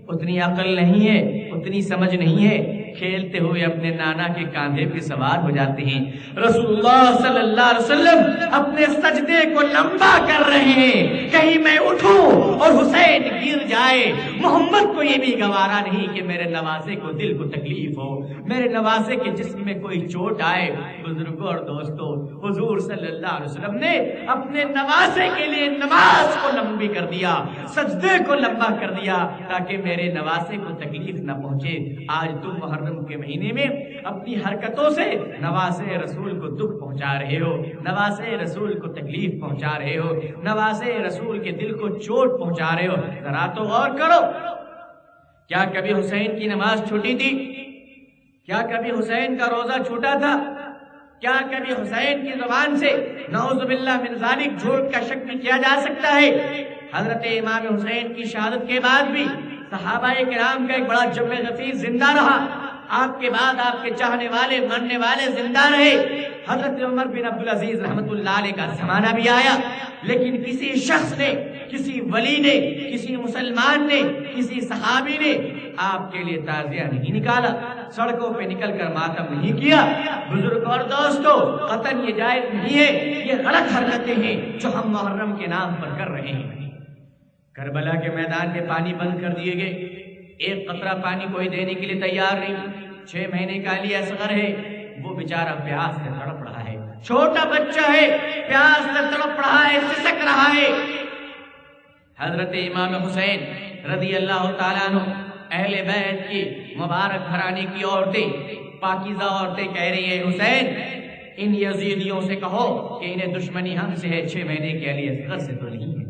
اتنی عقل نہیں ہے، اتنی سمجھ نہیں ہے، کھیلتے ہوئے اپنے نانا کے کاندھے پہ سوار ہو جاتے ہیں۔ رسول اللہ صلی اللہ علیہ وسلم اپنے سجدے کو لمبا کر رہے ہیں، کہیں میں اٹھوں اور حسین گر جائے۔ محمد کو یہ بھی گوارا نہیں کہ میرے نواسے کو دل کو تکلیف ہو، میرے نواسے کے جسم میں کوئی چوٹ آئے۔ بزرگوں اور دوستوں، حضور صلی اللہ علیہ وسلم نے اپنے نواسے کے لیے نماز کو لمبی کر دیا، سجدے کو لمبا کر دیا تاکہ میرے نواسے کو تکلیف نہ پہنچے۔ آج تم محرم کے مہینے میں اپنی حرکتوں سے نواسے رسول کو دکھ پہنچا رہے ہو، نواسے رسول کو تکلیف پہنچا رہے ہو، نواسے رسول کے دل کو چوٹ پہنچا رہے ہو۔ ذرا تو غور کرو، کیا کبھی حسین کی نماز چھوٹی تھی؟ کیا کبھی حسین کا روزہ چھوٹا تھا؟ کیا کبھی حسین کی زبان سے نعوذ باللہ من ذالک جھوٹ کا شک بھی کیا جا سکتا ہے؟ حضرت امام حسین کی شہادت کے بعد بھی صحابہ کرام کا ایک بڑا جمع غفیر زندہ رہا، آپ کے بعد آپ کے چاہنے والے مرنے والے زندہ رہے۔ حضرت عمر بن عبدالعزیز رحمت اللہ علیہ کا زمانہ بھی آیا، لیکن کسی شخص نے، کسی ولی نے، کسی مسلمان نے، کسی صحابی نے آپ کے لیے تعزیہ نہیں نکالا، سڑکوں پہ نکل کر ماتم نہیں کیا۔ بزرگ اور دوستو، قطعاً یہ جائز نہیں ہے، یہ غلط حرکتیں ہیں جو ہم محرم کے نام پر کر رہے ہیں۔ کربلا کے میدان میں پانی بند کر دیے گئے، ایک قطرہ پانی کوئی دینے کے لیے تیار نہیں۔ 6 مہینے کا علی اصغر ہے، وہ بیچارہ پیاس سے تڑپ رہا ہے، چھوٹا بچہ ہے، پیاس سے تڑپ رہا ہے، سسک رہا ہے۔ حضرت امام حسین رضی اللہ تعالیٰ عنہ، اہل بیت کی مبارک گھرانے کی عورتیں، پاکیزہ عورتیں کہہ رہی ہیں حسین ان یزیدیوں سے کہو کہ انہیں دشمنی ہم سے ہے، 6 مہینے کے علی اصغر سے تو نہیں ہے۔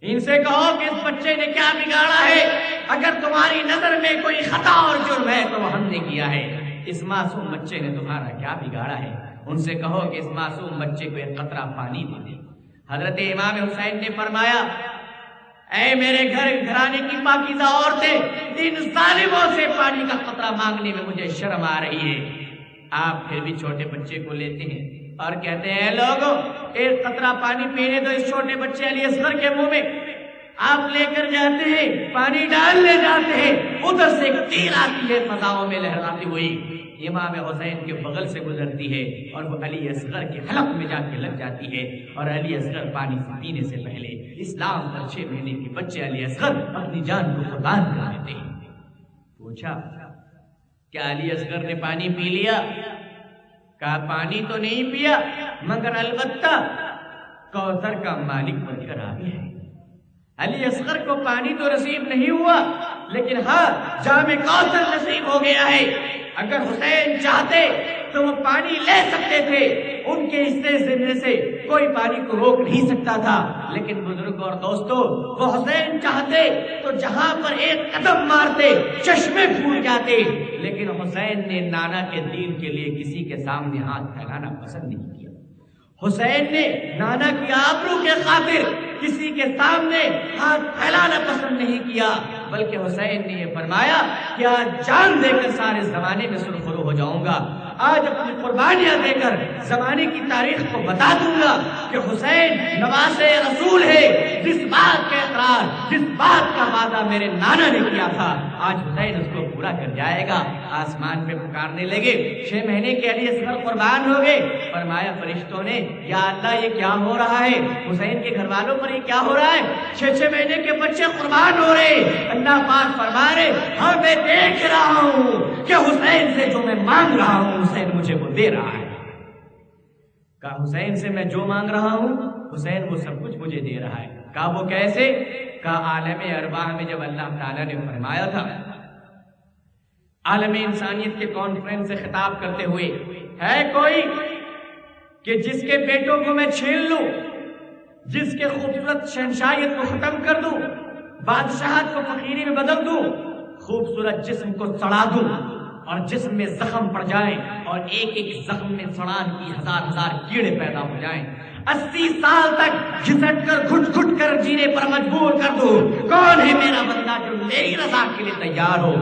ان سے کہو کہ اس بچے نے کیا بگاڑا ہے، اگر تمہاری نظر میں کوئی خطا اور جرم ہے تو وہ ہم نے کیا ہے، اس معصوم بچے نے تمہارا کیا بگاڑا ہے۔ ان سے کہو کہ اس معصوم بچے کو ایک قطرہ پانی دے دے۔ حضرت امام حسین نے فرمایا اے میرے گھرانے کی پاکیزہ عورتیں، ان ظالموں سے پانی کا قطرہ مانگنے میں مجھے شرم آ رہی ہے۔ آپ پھر بھی چھوٹے بچے کو لیتے ہیں اور کہتے ہیں اے لوگوں، ایک قطرہ پانی پینے دو اس چھوٹے بچے علی اصغر کے منہ میں۔ آپ لے کر جاتے ہیں، پانی ڈالنے جاتے ہیں، ادھر سے ایک تیر آتی ہے فضاؤں میں لہراتی ہوئی، امام حسین کے بغل سے گزرتی ہے اور وہ علی اصغر کے حلق میں جا کے لگ جاتی ہے، اور علی اصغر پانی سے پینے سے پہلے اسلام پر 6 مہینے کے بچے علی اصغر اپنی جان کو قربان کر دیتے ہیں۔ پوچھا کیا علی اصغر نے پانی پی لیا؟ کہا پانی تو نہیں پیا، مگر البتہ کوثر کا مالک بن کر آ گیا ہے۔ علی اصغر کو پانی تو نصیب نہیں ہوا، لیکن ہاں جام کوثر نصیب ہو گیا ہے۔ اگر حسین چاہتے تو وہ پانی لے سکتے تھے، ان کے حصے سے کوئی پانی کو روک نہیں سکتا تھا، لیکن بزرگ اور دوستو وہ حسین چاہتے تو جہاں پر ایک قدم مارتے چشمے پھوٹ جاتے، لیکن حسین نے نانا کے دین کے لیے کسی کے سامنے ہاتھ پھیلانا پسند نہیں کیا۔ حسین نے نانا کی آبرو کے خاطر کسی کے سامنے ہاتھ پھیلانا پسند نہیں کیا، بلکہ حسین نے یہ فرمایا کہ آج جان دے کر سارے زمانے میں سرخرو ہو جاؤں گا، آج اپنی قربانیاں دے کر زمانے کی تاریخ کو بتا دوں گا کہ حسین نواسے رسول ہے، جس بات کا اقرار، جس بات کا وعدہ میرے نانا نے کیا تھا آج حسین اس کو پورا کر جائے گا۔ آسمان پہ پکارنے لگے، 6 مہینے کے علی اصغر قربان ہو گئے۔ فرمایا فرشتوں نے یا اللہ یہ کیا ہو رہا ہے، حسین کے گھر والوں پر یہ کیا ہو رہا ہے، 6 مہینے کے بچے قربان ہو رہے۔ اللہ پاک فرما رہے ہاں میں دیکھ رہا ہوں کہ حسین سے جو میں مانگ رہا ہوں حسین مجھے وہ دے رہا ہے۔ کہا حسین سے میں جو مانگ رہا ہوں حسین وہ سب کچھ مجھے دے رہا ہے۔ کہا وہ کیسے؟ کہا عالم ارواح میں جب اللہ تعالیٰ نے فرمایا تھا، عالم انسانیت کے کانفرنس سے خطاب کرتے ہوئے، ہے کوئی کہ جس کے بیٹوں کو میں چھین لوں، جس کے خوبصورت شہنشاہیت کو ختم کر دوں، بادشاہت کو فقیری میں بدل دوں، خوبصورت جسم کو سڑا دوں اور جسم میں زخم پڑ جائیں اور ایک ایک زخم میں سڑان کی ہزار کیڑے پیدا ہو جائیں، 80 سال تک گھسٹ کر گھٹ گھٹ کر جینے پر مجبور کر دوں، کون ہے میرا بندہ جو میری رضا کے لیے تیار ہو؟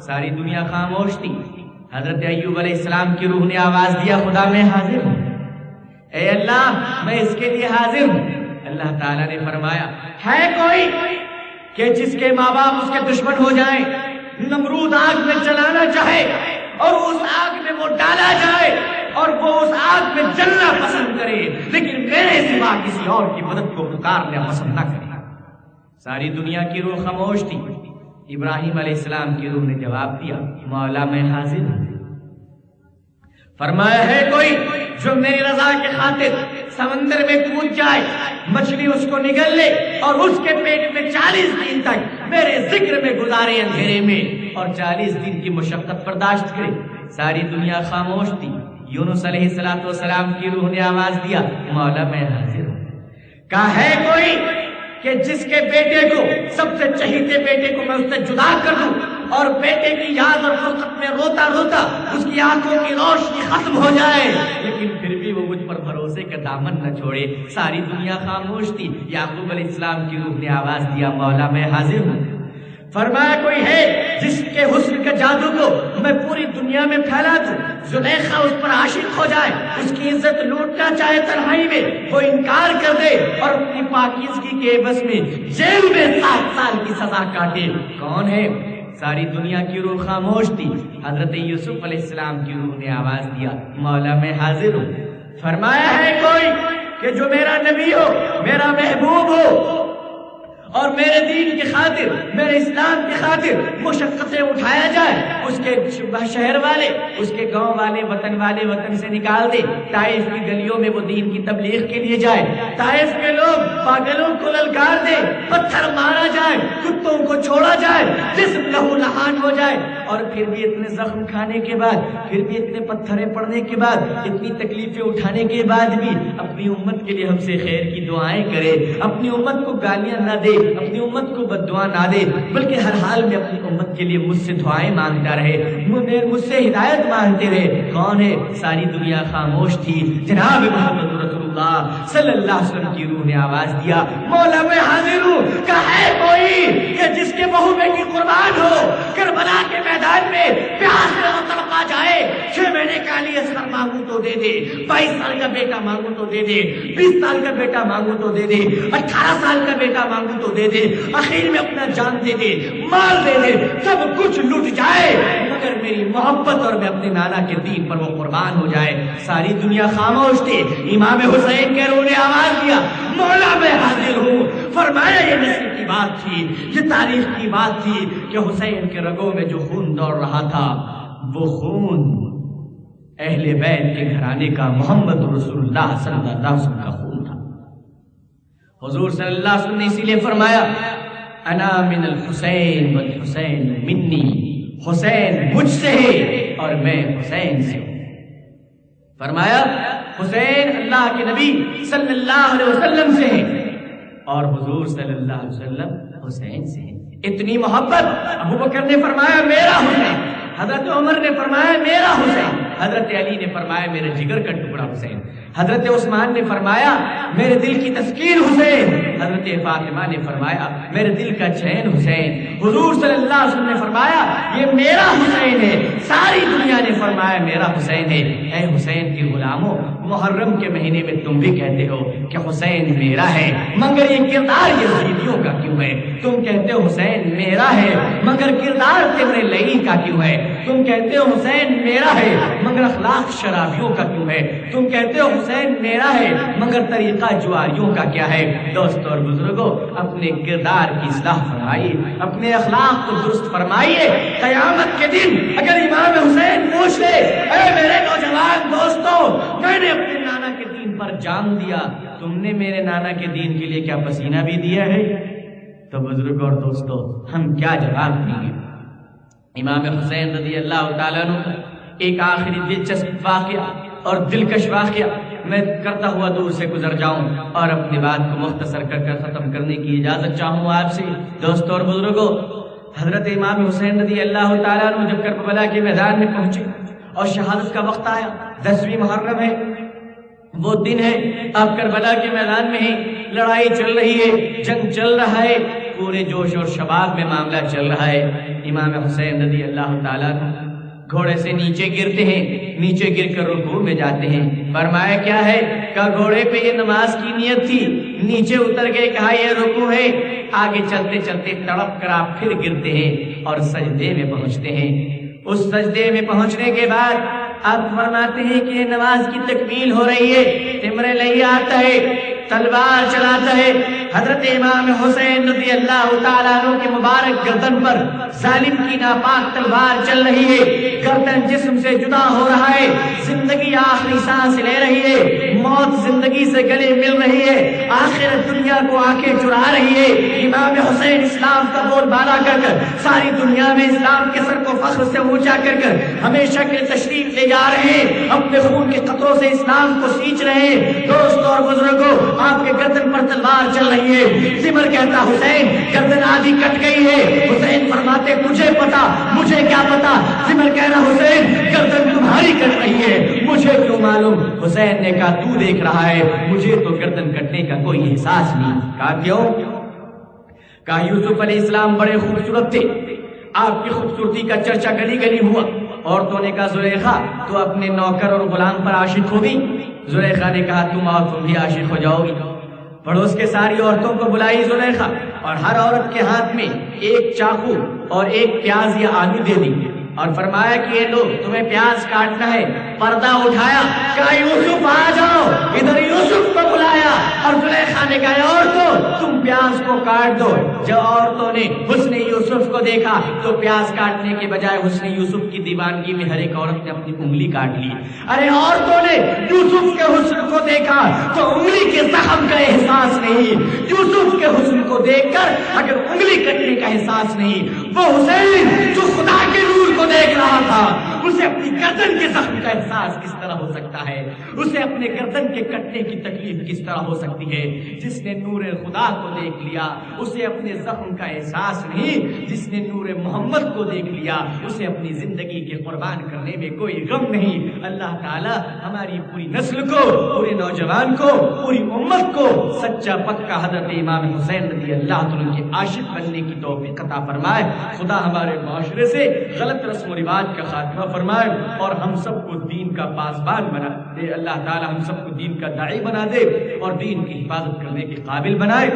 ساری دنیا خاموش تھی۔ حضرت ایوب علیہ السلام کی روح نے آواز دیا خدا میں حاضر ہوں، اے اللہ میں اس کے لیے حاضر ہوں۔ اللہ تعالیٰ نے فرمایا ہے کوئی کہ جس کے ماں باپ اس کے دشمن ہو جائیں، نمرود آگ میں جلانا چاہے اور اس آگ میں وہ ڈالا جائے اور وہ اس آگ میں جلنا پسند کرے، لیکن میرے سوا کسی اور کی مدد کو پکارنا پسند نہ کرے؟ ساری دنیا کی روح خاموش تھی۔ ابراہیم علیہ السلام کی روح نے جواب دیا مولا میں حاضر ہوں۔ فرمایا ہے کوئی جو میری رضا کے خاطر سمندر میں کود جائے، مچھلی اس کو نگل لے اور اس کے پیٹ میں 40 دن تک میرے ذکر میں گزارے اندھیرے میں اور 40 دن کی مشقت برداشت کرے؟ ساری دنیا خاموش تھی۔ یونس علیہ السلام کی روح نے آواز دیا مولا میں حاضر ہوں۔ کہا ہے کوئی کہ جس کے بیٹے کو، سب سے چہیتے بیٹے کو میں اس سے جدا کر دوں اور بیٹے کی یاد اور فرقت میں روتا روتا اس کی آنکھوں کی روشنی ختم ہو جائے، لیکن پھر بھی وہ مجھ پر بھروسے کا دامن نہ چھوڑے؟ ساری دنیا خاموش تھی۔ یعقوب علیہ السلام کی روح نے آواز دیا مولا میں حاضر ہوں۔ فرمایا کوئی ہے جس کے حسن کے جادو کو میں پوری دنیا میں پھیلا دوں، زلیخا اس پر عاشق ہو جائے، اس کی عزت لوٹنا چاہے تنہائی میں، وہ انکار کر دے اور اپنی پاکیزگی کے عوض میں جیل میں 7 سال کی سزا کاٹے؟ کون ہے؟ ساری دنیا کی روح خاموش تھی۔ حضرت یوسف علیہ السلام کی روح نے آواز دیا مولا میں حاضر ہوں۔ فرمایا ہے کوئی کہ جو میرا نبی ہو، میرا محبوب ہو اور میرے دین کی خاطر، میرے اسلام کی خاطر مشقتیں اٹھایا جائے، اس کے شہر والے، اس کے گاؤں والے، وطن والے وطن سے نکال دے، طائف کی گلیوں میں وہ دین کی تبلیغ کے لیے جائے، طائف کے لوگ پاگلوں کو للکار دے، پتھر مارا جائے، کتوں کو چھوڑا جائے، جسم لہو لہان ہو جائے، اور پھر بھی اتنے زخم کھانے کے بعد، پھر بھی اتنے پتھریں پڑنے کے بعد، اتنی تکلیفیں اٹھانے کے بعد بھی اپنی امت کے لیے ہم سے خیر کی دعائیں کرے، اپنی امت کو گالیاں نہ دے، اپنی امت کو بددعا نہ دے، بلکہ ہر حال میں اپنی امت کے لیے مجھ سے دعائیں مانگتا رہے، مجھ سے ہدایت مانگتے رہے۔ کون ہے؟ ساری دنیا خاموش تھی۔ جناب محمد رسول اللہ صلی اللہ علیہ وسلم کی روح نے آواز دیا مولا میں حاضر ہوں۔ کہ ہے کوئی کہ جس کے بہو بیٹی قربان ہو، کربلا کے میدان میں پیاس سے تڑپا جائے، 6 مہینے کا علی اصغر مانگوں تو دے دے، 22 سال کا بیٹا مانگوں تو دے دے، 20 سال کا بیٹا مانگوں تو دے دے، 18 سال کا بیٹا مانگوں تو دے دے، آخر میں اپنا جان دے دے، مال دے دے، سب کچھ لٹ جائے، مگر میری محبت اور میں اپنے نانا کے دین پر وہ قربان ہو جائے۔ ساری دنیا خاموش تھی۔ امام حسین کے روح نے آواز دیا مولا میں حاضر ہوں۔ فرمایا یہ نصیب کی بات تھی، یہ تاریخ کی بات تھی کہ حسین کے رگوں میں جو خون دوڑ رہا تھا وہ خون اہل بیت کے گھرانے کا، محمد رسول اللہ صلی اللہ علیہ وسلم کا خون تھا۔ حضور صلی اللہ علیہ وسلم نے اسی لیے فرمایا انا من الحسین والحسین منی، حسین مجھ سے ہے اور میں حسین سے ہوں۔ فرمایا حسین اللہ کے نبی صلی اللہ علیہ وسلم سے ہیں اور حضور صلی اللہ علیہ وسلم حسین سے ہیں۔ اتنی محبت۔ ابو بکر نے فرمایا میرا حسین، حضرت عمر نے فرمایا میرا حسین، حضرت علی نے فرمایا میرے جگر کا ٹکڑا حسین، حضرت عثمان نے فرمایا میرے دل کی تسکین حسین، حضرت فاطمہ نے فرمایا میرے دل کا چین حسین، حضور صلی اللہ علیہ وسلم نے فرمایا یہ میرا حسین ہے، ساری دنیا نے فرمایا میرا حسین ہے۔ اے حسین کے غلاموں، محرم کے مہینے میں تم بھی کہتے ہو کہ حسین میرا ہے، مگر یہ کردار یزیدیوں کا کیوں ہے؟ تم کہتے ہو حسین میرا ہے مگر کردار تمرے لئی کا کیوں ہے؟ تم کہتے ہو حسین میرا ہے مگر اخلاق شرابیوں کا کیوں ہے؟ تم کہتے ہو حسین میرا ہے مگر طریقہ جواریوں کا کیا ہے؟ دوستو اور بزرگوں، اپنے کردار کی اصلاح فرمائیے، اپنے اخلاق کو درست فرمائیے۔ قیامت کے دن اگر امام حسین پوچھ لے اے میرے نوجوان دوستو، میں نے اپنے نانا کے دین پر جان دیا، تم نے میرے نانا کے دین کے لیے کیا پسینہ بھی دیا ہے؟ تو بزرگوں اور دوستو، ہم کیا جواب دیں گے؟ امام حسین رضی اللہ تعالیٰ عنہ کا ایک آخری دلچسپ واقعہ اور دلکش واقعہ میں کرتا ہوا دور سے گزر جاؤں اور اپنی بات کو مختصر کر ختم کرنے کی اجازت چاہوں آپ سے۔ دوستو اور بزرگوں، حضرت امام حسین رضی اللہ تعالیٰ عنہ جب کربلا کے میدان میں پہنچے اور شہادت کا وقت آیا، 10ویں محرم ہے، وہ دن ہے، آپ کربلا کے میدان میں ہیں، لڑائی چل رہی ہے، جنگ چل رہا ہے، پورے جوش اور شباب میں معاملہ چل رہا ہے۔ امام حسین رضی اللہ تعالیٰ عنہ گھوڑے سے نیچے گرتے ہیں، نیچے گر کر رکوع میں جاتے ہیں۔ فرمایا کیا ہے؟ کہ گھوڑے پہ یہ نماز کی نیت تھی، نیچے اتر گئے، کہا یہ رکوع ہے۔ آگے چلتے چلتے تڑپ کر آپ پھر گرتے ہیں اور سجدے میں پہنچتے ہیں۔ اس سجدے میں پہنچنے کے بعد آپ فرماتے ہیں کہ یہ نماز کی تکمیل ہو رہی ہے، تمرے لئی آتا ہے، تلوار چلاتا ہے۔ حضرت امام حسین رضی اللہ تعالیٰ عنہ کے مبارک گردن پر ظالم کی ناپاک تلوار چل رہی ہے، گردن جسم سے جدا ہو رہا ہے، زندگی آخری سانس لے رہی ہے، موت زندگی سے گلے مل رہی ہے، آخرت دنیا کو آنکھیں چرا رہی ہے۔ امام حسین اسلام کا بول بالا کر کر ساری دنیا میں اسلام کے سر کو فخر سے اونچا کر کر ہمیشہ کے تشریف لے جا رہے ہیں، اپنے خون کے قطروں سے اسلام کو سینچ رہے ہیں۔ دوستوں اور بزرگوں، آپ کے گردن پر تلوار چل رہی ہے، زمر کہتا حسین گردن آدھی کٹ گئی ہے، حسین فرماتے تجھے پتا، مجھے کیا پتا؟ زمر کہہ رہا حسین گردن تمہاری کٹ رہی ہے، مجھے کیوں معلوم؟ حسین نے کہا تو دیکھ رہا ہے، مجھے تو گردن کٹنے کا کوئی احساس نہیں۔ کہا کیوں؟ کہا یوسف علیہ السلام بڑے خوبصورت تھے، آپ کی خوبصورتی کا چرچا گلی گلی ہوا، عورتوں نے کہا زلیخا تو اپنے نوکر اور غلام پر عاشق ہوگی؟ زلیخا نے کہا تم بھی عاشق ہو جاؤ گی۔ پڑوس کے ساری عورتوں کو بلائی زلیخا اور ہر عورت کے ہاتھ میں ایک چاقو اور ایک پیاز یا آلو دے دی اور فرمایا کہ یہ لو تمہیں پیاز کاٹنا ہے۔ پردہ اٹھایا، کہا یوسف آ جاؤ، ادھر یوسف کو بلایا اور زلیخا نے کہا عورتوں تم پیاز کو کاٹ دو۔ جب عورتوں نے حسن یوسف کو دیکھا تو پیاز کاٹنے کے بجائے حسن یوسف کی دیوانگی میں ہر ایک عورت نے اپنی انگلی کاٹ لی۔ ارے عورتوں نے یوسف کے حسن کو دیکھا تو انگلی کے زخم کا احساس نہیں، یوسف کے حسن کو دیکھ کر اگر انگلی کٹنے کا احساس نہیں، وہ حسین جو خدا کے نور کو دیکھ رہا تھا اسے اپنی گردن کے زخم کا احساس کس طرح ہو سکتا ہے؟ اسے اپنے گردن کے کٹنے کی تکلیف کس طرح ہو سکتی ہے؟ جس نے نور خدا کو دیکھ لیا اسے اپنے زخم کا احساس نہیں، جس نے نور محمد کو دیکھ لیا اسے اپنی زندگی کے قربان کرنے میں کوئی غم نہیں۔ اللہ تعالی ہماری پوری نسل کو، پورے نوجوان کو، پوری امت کو سچا پکا حضرت امام حسین رضی اللہ عنہ کے عاشق بننے کی توفیق عطا فرمائے۔ خدا ہمارے معاشرے سے غلط رسم و رواج کا خاتمہ فرمائے اور ہم سب کو دین کا پاسبان بنا دے۔ اللہ تعالی ہم سب کو دین کا داعی بنا دے اور دین کی حفاظت کرنے کے قابل بنائے۔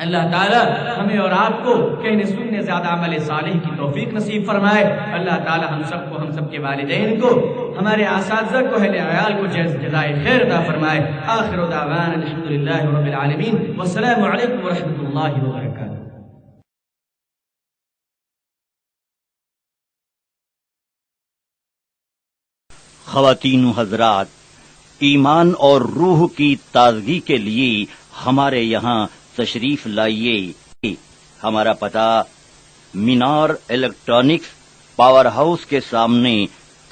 اللہ تعالی ہمیں اور آپ کو کہنے سننے زیادہ عمل صالح کی توفیق نصیب فرمائے۔ اللہ تعالی ہم سب کو، ہم سب کے والدین کو، ہمارے اساتذہ کو، اہل عیال کو جزائے خیر عطا فرمائے۔ آخر دعوانا الحمدللہ رب العالمین والسلام علیکم ورحمۃ اللہ وبرکاتہ۔ خواتین و حضرات، ایمان اور روح کی تازگی کے لیے ہمارے یہاں تشریف لائیے۔ ہمارا پتہ مینار الیکٹرانکس پاور ہاؤس کے سامنے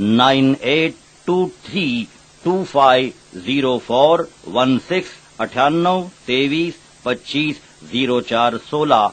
9823250416 98 23 25 0416।